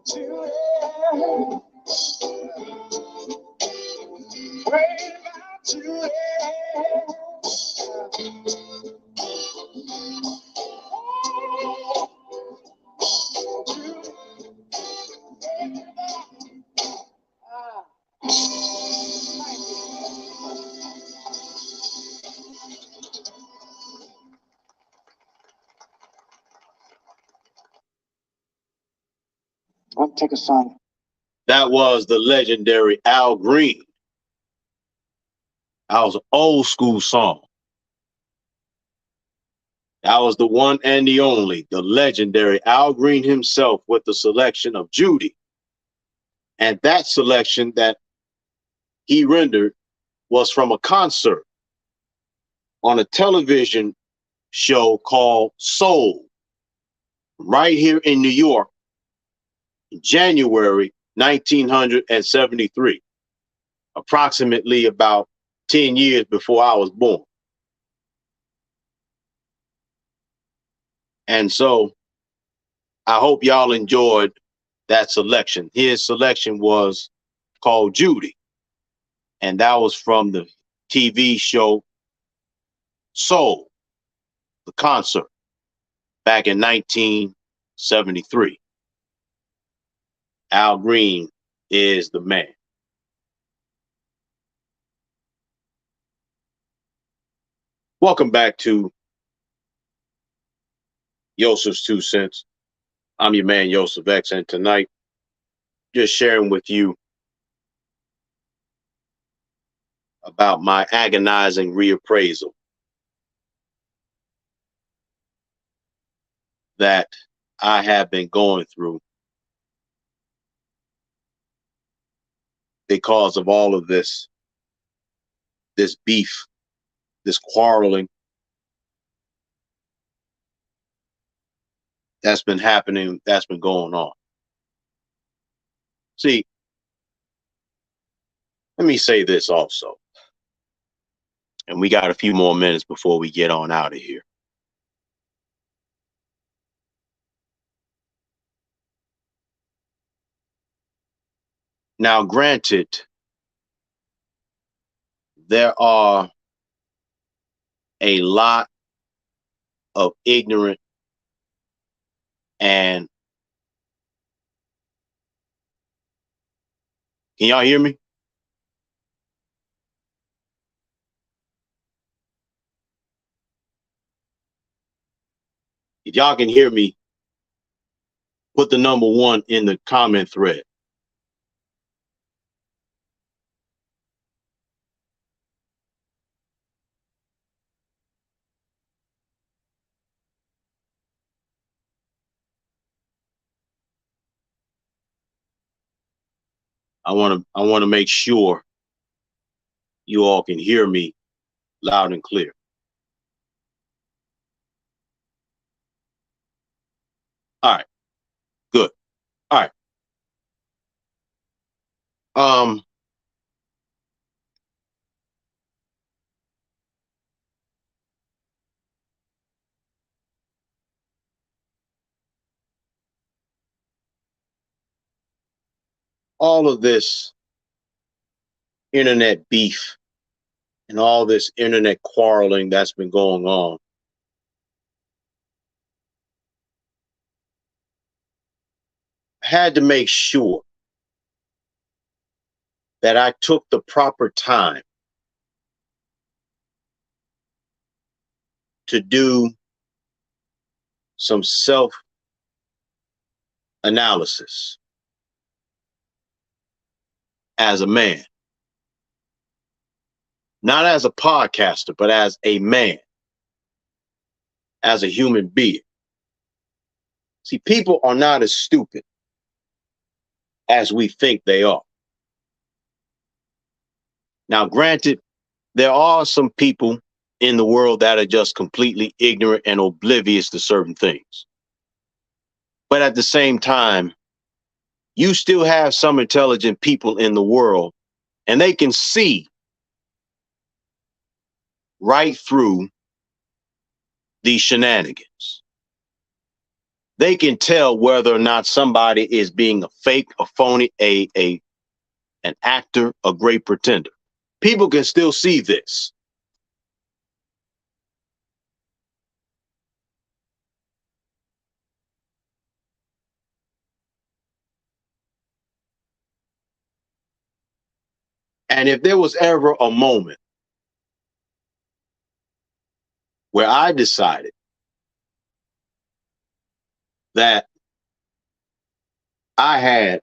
Judy. Crazy about Judy. I'll take a song. That was the legendary Al Green. That was an old school song. That was the one and the only, the legendary Al Green himself with the selection of Judy. And that selection that he rendered was from a concert on a television show called Soul, right here in New York, in January 1973, approximately about 10 years before I was born. And so I hope y'all enjoyed that selection. His selection was called Judy, and that was from the TV show Soul, the concert, back in 1973. Al Green is the man. Welcome back to Yosef's 2 Cents. I'm your man, Yosef X, and tonight, just sharing with you about my agonizing reappraisal that I have been going through because of all of this beef, this quarreling that's been happening, that's been going on. See, let me say this also, and we got a few more minutes before we get on out of here. Now, granted, there are a lot of ignorant and can y'all hear me? If y'all can hear me, put the number 1 in the comment thread. I want to make sure you all can hear me loud and clear. All right. Good. All right. All of this internet beef and all this internet quarreling that's been going on had to make sure that I took the proper time to do some self analysis as a man, not as a podcaster, but as a man, as a human being. See, people are not as stupid as we think they are. Now, granted, there are some people in the world that are just completely ignorant and oblivious to certain things. But at the same time, you still have some intelligent people in the world, and they can see right through these shenanigans. They can tell whether or not somebody is being a fake, a phony, an actor, a great pretender. People can still see this. And if there was ever a moment where I decided that I had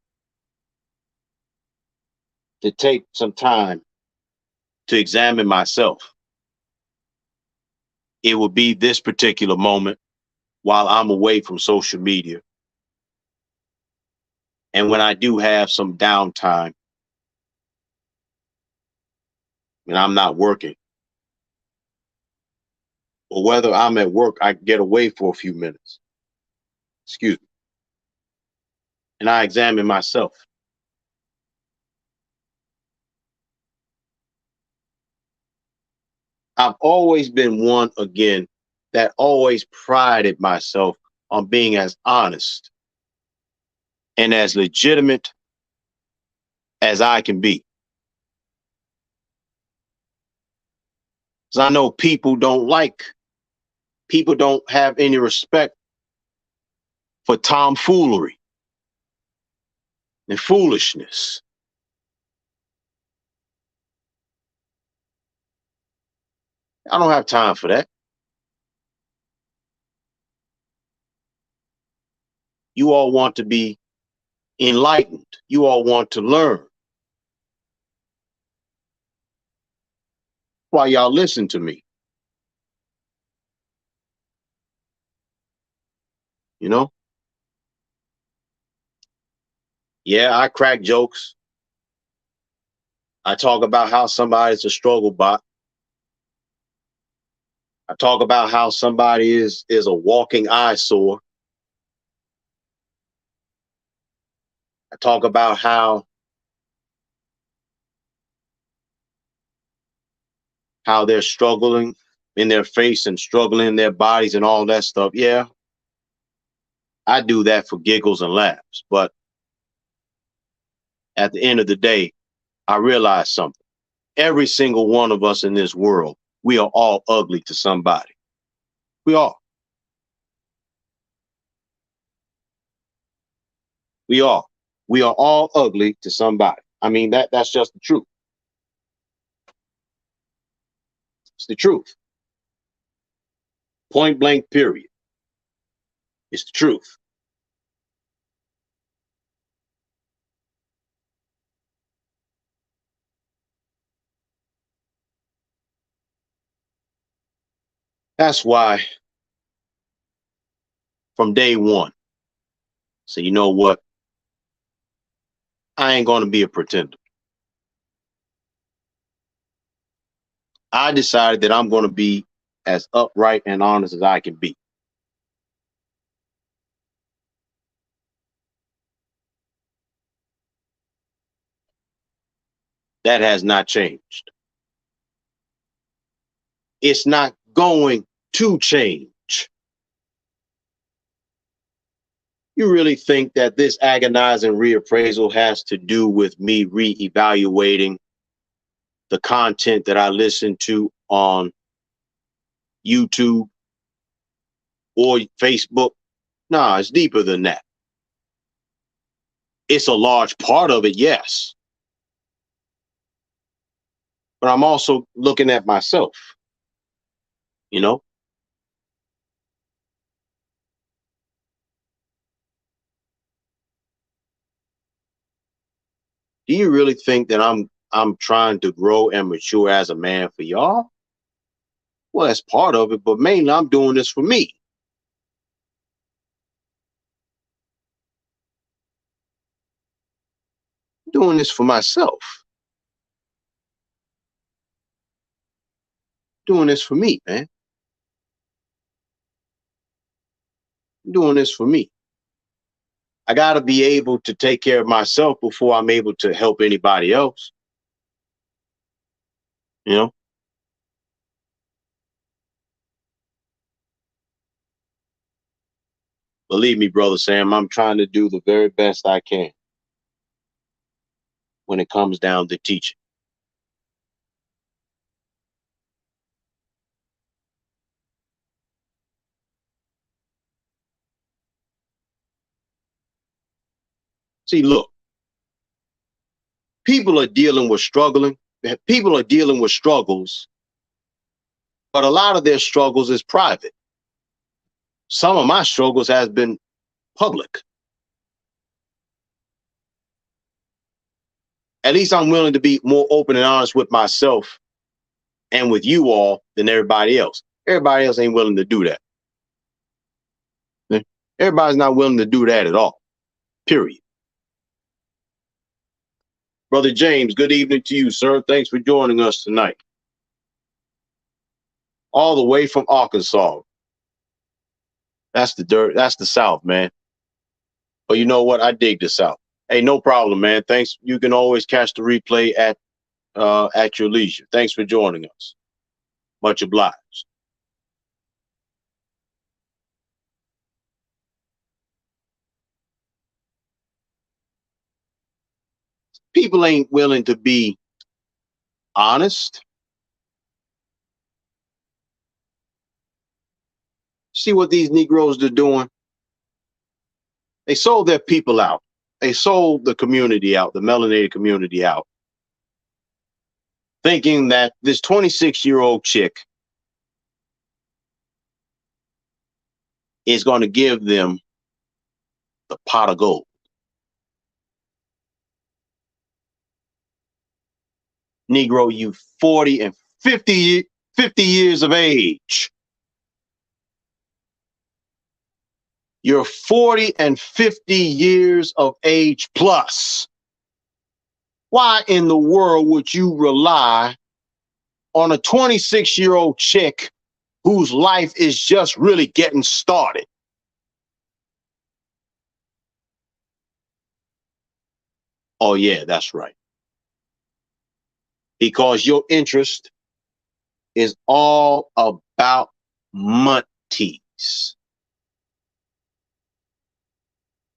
to take some time to examine myself, it would be this particular moment while I'm away from social media. And when I do have some downtime and I'm not working, or whether I'm at work, I get away for a few minutes. Excuse me. And I examine myself. I've always been one, again, that always prided myself on being as honest and as legitimate as I can be. Because I know people don't have any respect for tomfoolery and foolishness. I don't have time for that. You all want to be enlightened. You all want to learn. Why y'all listen to me? You know? Yeah, I crack jokes. I talk about how somebody's a struggle bot. I talk about how somebody is a walking eyesore. I talk about how they're struggling in their face and struggling in their bodies and all that stuff. Yeah, I do that for giggles and laughs. But at the end of the day, I realize something. Every single one of us in this world, we are all ugly to somebody. We are. We are. We are all ugly to somebody. I mean, that's just the truth. It's the truth. Point blank, period. It's the truth. That's why from day one, so you know what? I ain't going to be a pretender. I decided that I'm going to be as upright and honest as I can be. That has not changed. It's not going to change. You really think that this agonizing reappraisal has to do with me reevaluating the content that I listen to on YouTube or Facebook? Nah, it's deeper than that. It's a large part of it, yes. But I'm also looking at myself, you know? Do you really think that I'm trying to grow and mature as a man for y'all? Well, that's part of it, but mainly I'm doing this for me. I'm doing this for myself. I'm doing this for me, man. I'm doing this for me. I got to be able to take care of myself before I'm able to help anybody else. You know? Believe me, brother Sam, I'm trying to do the very best I can when it comes down to teaching. See, look, people are dealing with people are dealing with struggles, but a lot of their struggles is private. Some of my struggles has been public. At least I'm willing to be more open and honest with myself and with you all than everybody else. Everybody else ain't willing to do that. Everybody's not willing to do that at all. Period. Brother James, good evening to you, sir. Thanks for joining us tonight. All the way from Arkansas. That's the dirt. That's the South, man. But you know what? I dig the South. Hey, no problem, man. Thanks. You can always catch the replay at your leisure. Thanks for joining us. Much obliged. People ain't willing to be honest. See what these Negroes are doing? They sold their people out. They sold the community out, the melanated community out, thinking that this 26-year-old chick is going to give them the pot of gold. Negro, you 40 and 50 years of age. You're 40 and 50 years of age plus. Why in the world would you rely on a 26-year-old chick whose life is just really getting started? Oh, yeah, that's right. Because your interest is all about monties.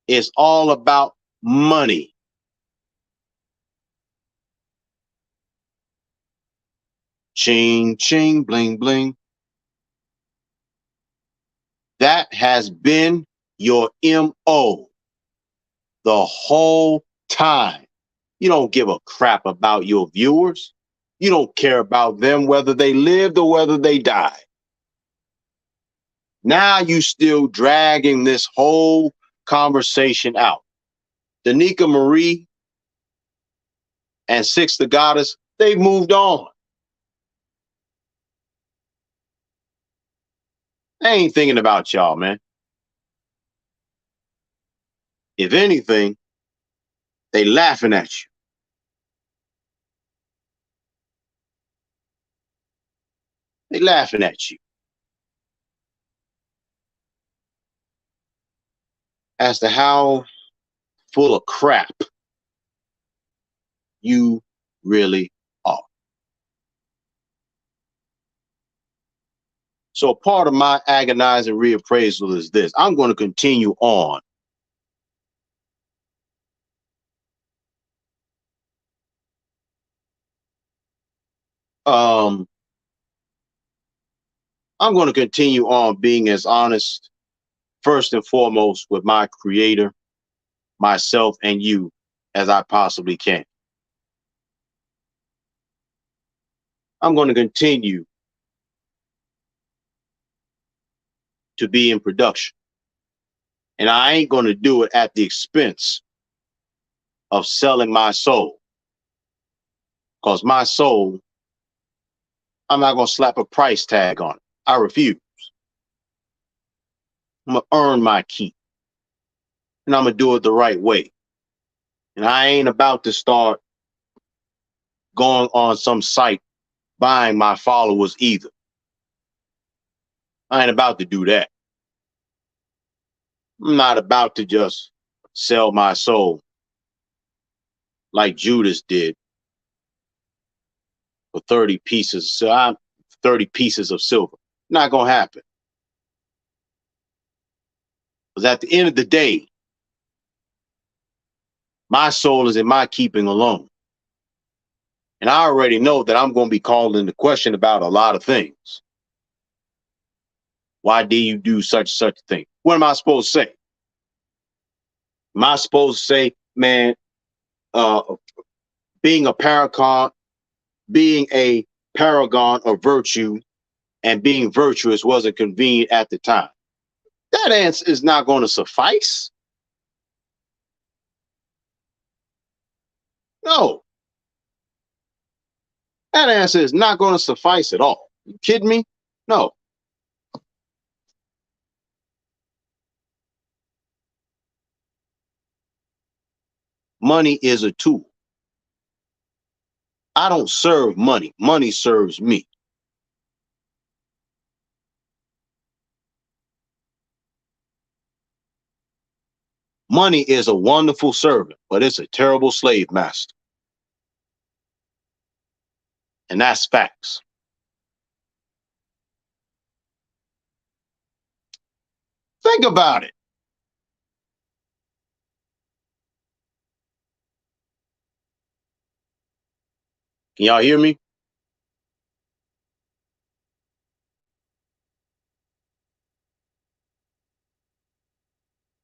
It's all about money. Ching, ching, bling, bling. That has been your MO the whole time. You don't give a crap about your viewers. You don't care about them, whether they lived or whether they died. Now you still dragging this whole conversation out. Danica Marie and Six the Goddess, they've moved on. They ain't thinking about y'all, man. If anything, they laughing at you. They laughing at you. As to how full of crap you really are. So part of my agonizing reappraisal is this. I'm going to continue on. I'm going to continue on being as honest, first and foremost, with my creator, myself, and you as I possibly can. I'm going to continue to be in production. And I ain't going to do it at the expense of selling my soul. Because my soul, I'm not going to slap a price tag on it. I refuse. I'm going to earn my keep. And I'm going to do it the right way. And I ain't about to start going on some site buying my followers either. I ain't about to do that. I'm not about to just sell my soul like Judas did for 30 pieces. So I'm 30 pieces of silver. Not going to happen. Because at the end of the day, my soul is in my keeping alone. And I already know that I'm going to be called into question about a lot of things. Why did you do such a thing? What am I supposed to say? Am I supposed to say, man, being a paragon of virtue and being virtuous wasn't convenient at the time? That answer is not going to suffice. No. That answer is not going to suffice at all. You kidding me? No. Money is a tool. I don't serve money. Money serves me. Money is a wonderful servant, but it's a terrible slave master. And that's facts. Think about it. Can y'all hear me?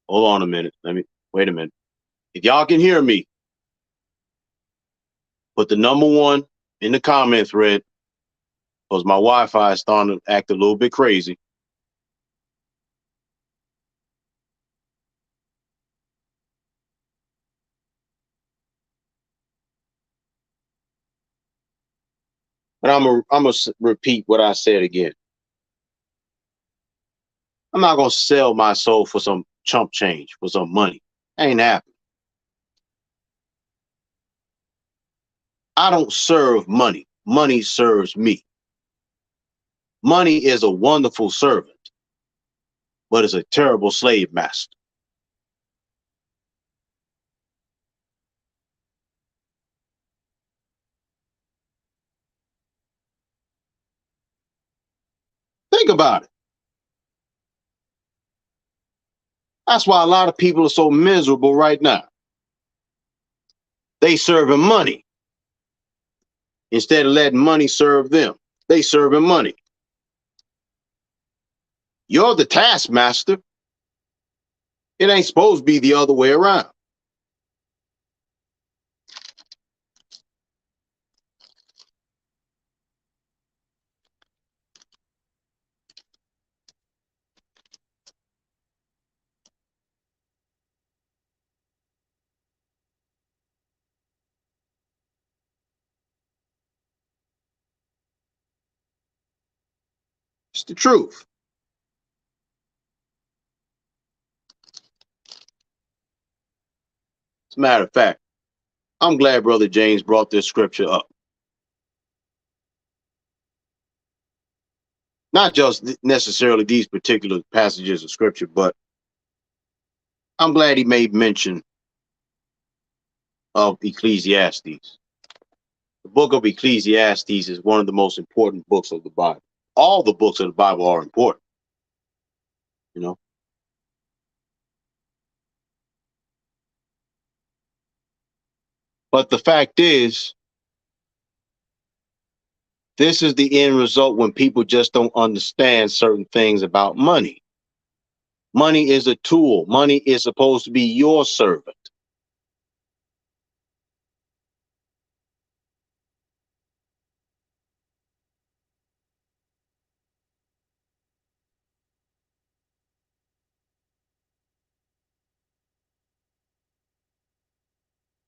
Hold on a minute. Wait a minute. If y'all can hear me, put the number 1 in the comment thread, because my Wi-Fi is starting to act a little bit crazy. But I'm gonna repeat what I said again. I'm not gonna sell my soul for some chump change, for some money. Ain't happening. I don't serve money. Money serves me. Money is a wonderful servant, but it's a terrible slave master. Think about it. That's why a lot of people are so miserable right now. They serving money instead of letting money serve them. They serving money. You're the taskmaster. It ain't supposed to be the other way around. It's the truth. As a matter of fact, I'm glad Brother James brought this scripture up. Not just necessarily these particular passages of scripture, but I'm glad he made mention of Ecclesiastes. The book of Ecclesiastes is one of the most important books of the Bible. All the books of the Bible are important, you know. But the fact is, this is the end result when people just don't understand certain things about money. Money is a tool. Money is supposed to be your servant.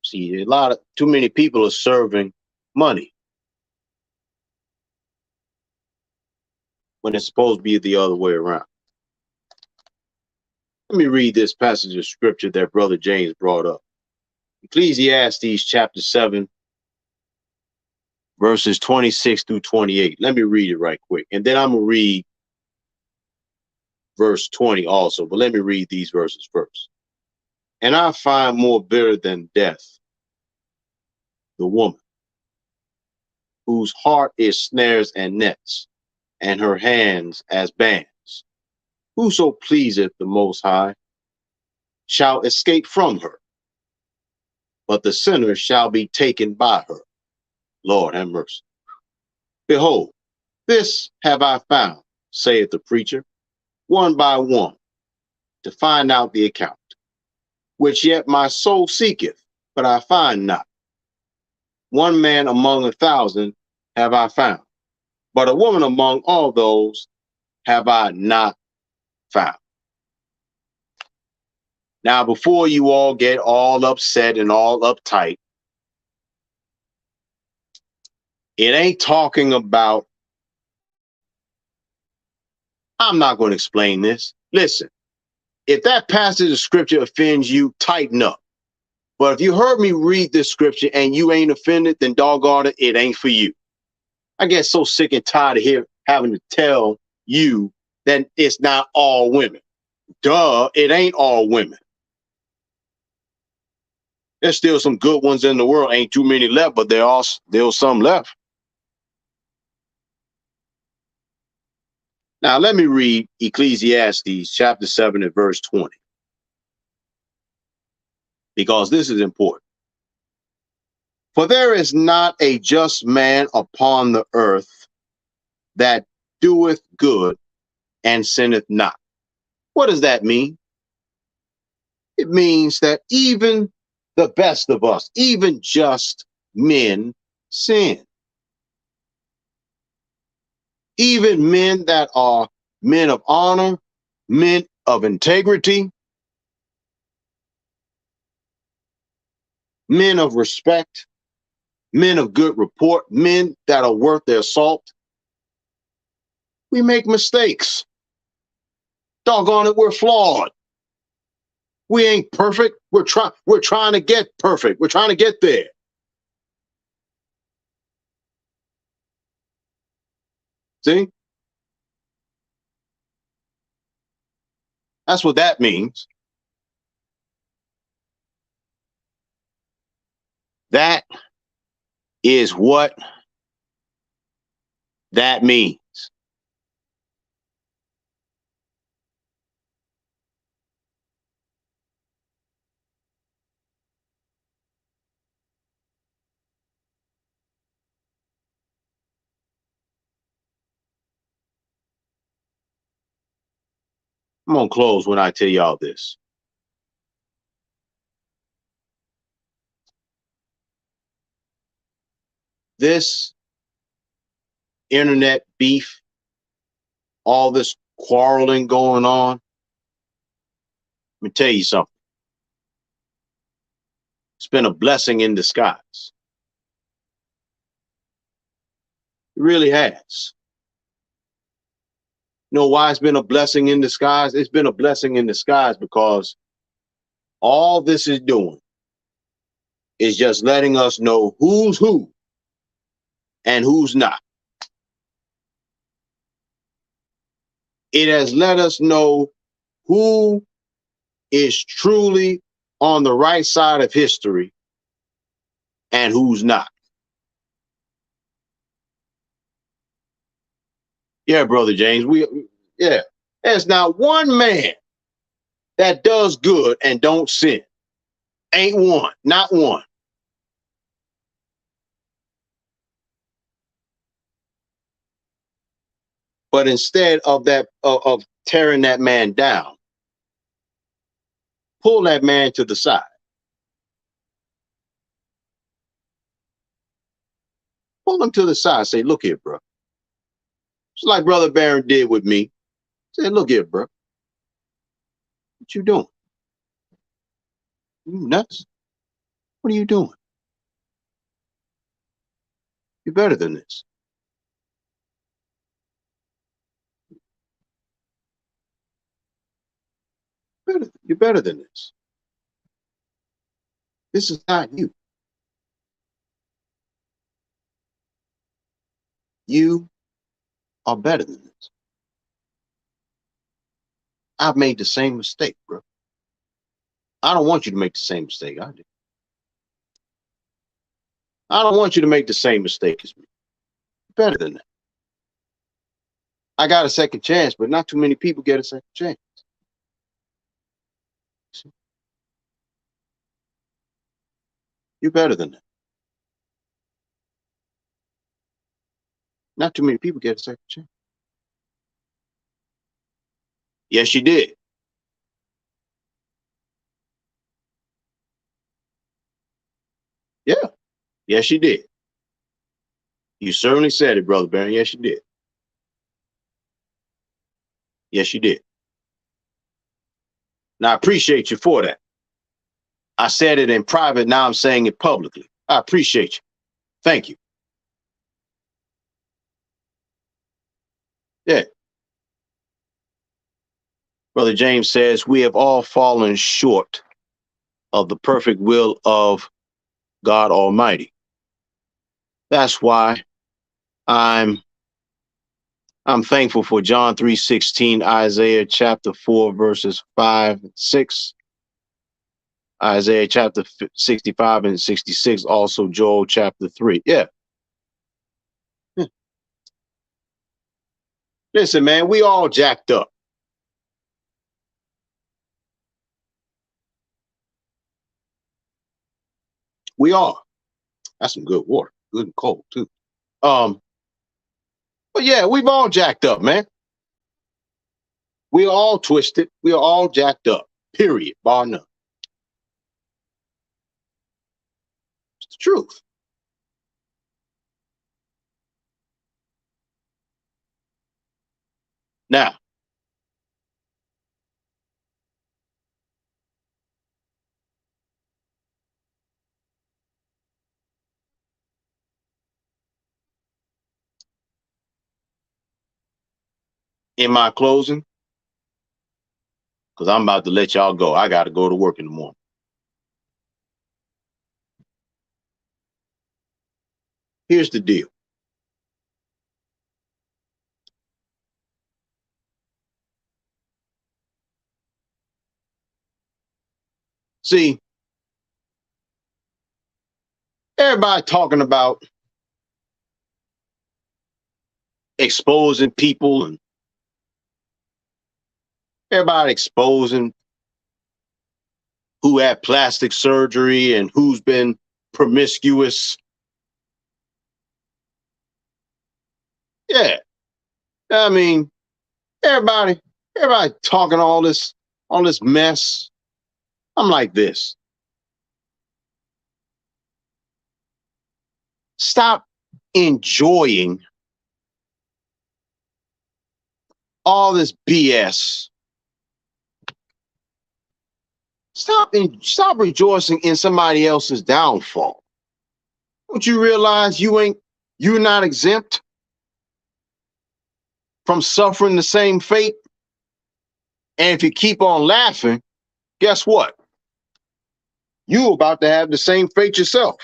See, too many people are serving money when it's supposed to be the other way around. Let me read this passage of scripture that Brother James brought up. Ecclesiastes chapter 7, verses 26 through 28. Let me read it right quick. And then I'm going to read verse 20 also. But let me read these verses first. And I find more bitter than death the woman, whose heart is snares and nets, and her hands as bands. Whoso pleaseth the Most High shall escape from her, but the sinner shall be taken by her. Lord have mercy. Behold, this have I found, saith the preacher, one by one, to find out the account, which yet my soul seeketh, but I find not. One man among 1,000 have I found, but a woman among all those have I not found. Now, before you all get all upset and all uptight, It ain't talking about, I'm not going to explain this. Listen, if that passage of scripture offends you, tighten up. But if you heard me read this scripture and you ain't offended, then doggone it, it ain't for you. I get so sick and tired of having to tell you that it's not all women. Duh, it ain't all women. There's still some good ones in the world. Ain't too many left, but there's some left. Now, let me read Ecclesiastes chapter 7 and verse 20, because this is important. For there is not a just man upon the earth that doeth good and sinneth not. What does that mean? It means that even the best of us, even just men, sin. Even men that are men of honor, men of integrity, men of respect, men of good report, men that are worth their salt, we make mistakes. Doggone it, we're flawed. We ain't perfect. We're trying to get perfect. We're trying to get there. See? That's what that means. That is what that means. I'm going to close when I tell y'all this. This internet beef, all this quarreling going on, let me tell you something. It's been a blessing in disguise. It really has. You know why it's been a blessing in disguise? It's been a blessing in disguise because all this is doing is just letting us know who's who and who's not. It has let us know who is truly on the right side of history and who's not. Yeah, Brother James, there's not one man that does good and don't sin. Ain't one, not one. But instead of of tearing that man down, pull that man to the side. Pull him to the side. Say, look here, bro. It's like Brother Barron did with me. Say, look here, bro. What you doing? You nuts? What are you doing? You're better than this. You're better than this. This is not you. You are better than this. I've made the same mistake, bro. I don't want you to make the same mistake I did. I don't want you to make the same mistake as me. Better than that. I got a second chance, but not too many people get a second chance. You're better than that. Not too many people get a second chance. Yes, you did. Yeah. Yes, you did. You certainly said it, Brother Barron. Yes, you did. Yes, you did. Now, I appreciate you for that. I said it in private. Now I'm saying it publicly. I appreciate you. Thank you. Yeah. Brother James says, we have all fallen short of the perfect will of God Almighty. That's why I'm thankful for John 3:16, Isaiah chapter 4, verses 5 and 6, Isaiah chapter 65 and 66, also Joel chapter 3. Yeah. Listen, man, we all jacked up. We are. That's some good water. Good and cold, too. But yeah, we've all jacked up, man. We're all twisted. We're all jacked up. Period. Bar none. It's the truth. Now, in my closing, because I'm about to let y'all go. I got to go to work in the morning. Here's the deal. See, everybody talking about exposing people and everybody exposing who had plastic surgery and who's been promiscuous. Yeah. I mean, everybody talking all this mess. I'm like this. Stop enjoying all this BS. Stop rejoicing in somebody else's downfall. Don't you realize you're not exempt from suffering the same fate? And if you keep on laughing, guess what? You're about to have the same fate yourself.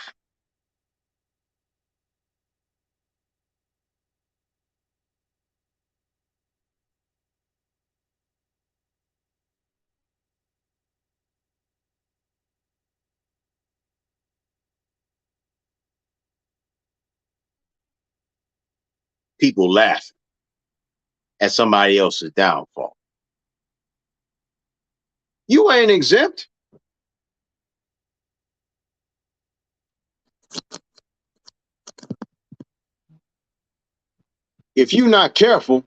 People laughing at somebody else's downfall. You ain't exempt. If you're not careful,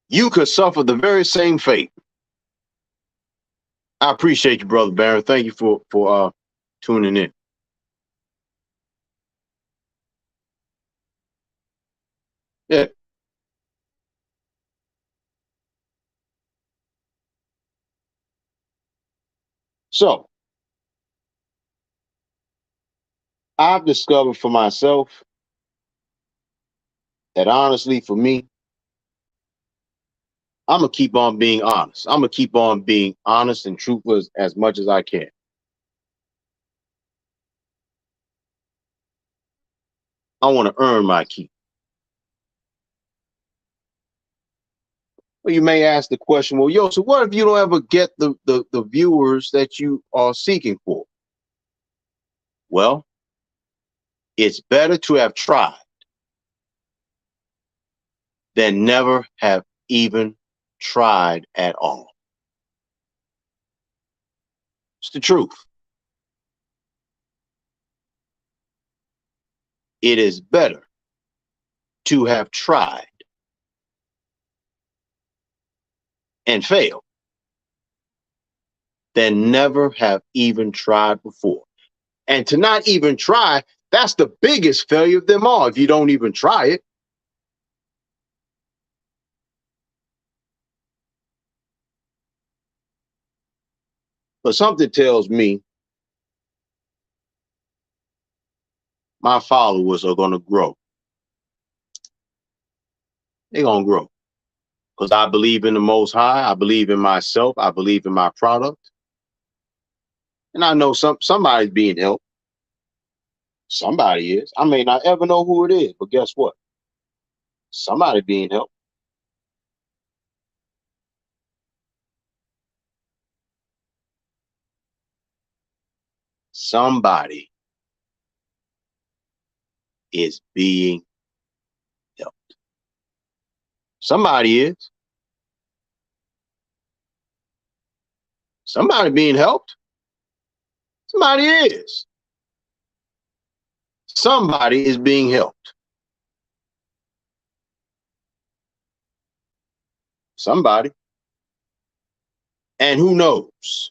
you could suffer the very same fate. I appreciate you, Brother Barron. Thank you for tuning in. Yeah. So I've discovered for myself that honestly, for me, I'm gonna keep on being honest. I'm gonna keep on being honest and truthful as much as I can. I want to earn my keep. Well, you may ask the question, well, so what if you don't ever get the viewers that you are seeking for? Well, it's better to have tried than never have even tried at all. It's the truth. It is better to have tried and failed than never have even tried before. And to not even try, that's the biggest failure of them all if you don't even try it. But something tells me my followers are going to grow. they're going to grow. Because I believe in the Most High. I believe in myself. I believe in my product. And I know somebody's being helped. Somebody is. I may not ever know who it is, but guess what? Somebody being helped. Somebody is being helped. Somebody is. Somebody being helped. Somebody is. Somebody is being helped. Somebody. And who knows?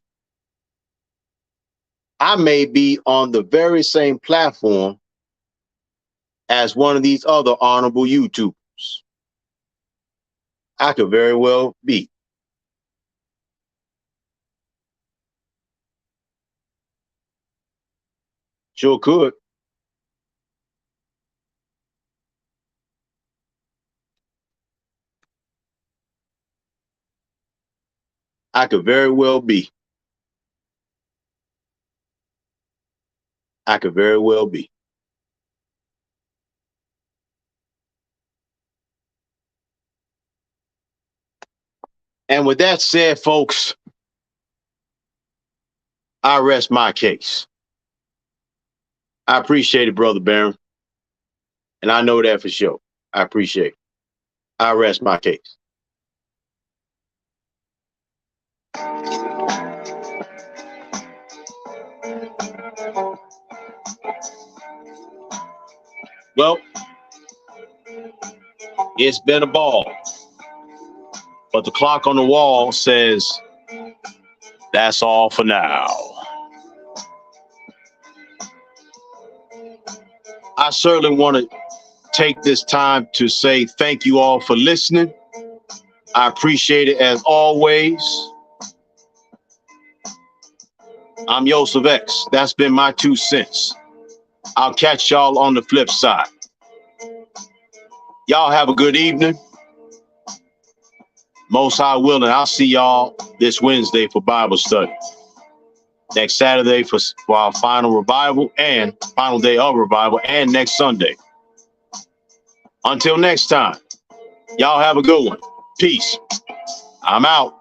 I may be on the very same platform as one of these other honorable YouTubers. I could very well be. Sure could. I could very well be. I could very well be. And with that said, folks, I rest my case. I appreciate it, Brother Barron. And I know that for sure. I appreciate it. I rest my case. Well, it's been a ball. But the clock on the wall says that's all for now. I certainly want to take this time to say thank you all for listening. I appreciate it as always. I'm Yosef X. That's been my 2 cents. I'll catch y'all on the flip side. Y'all have a good evening. Most High willing, I'll see y'all this Wednesday for Bible study. Next Saturday for our final revival and final day of revival, and next Sunday. Until next time, y'all have a good one. Peace. I'm out.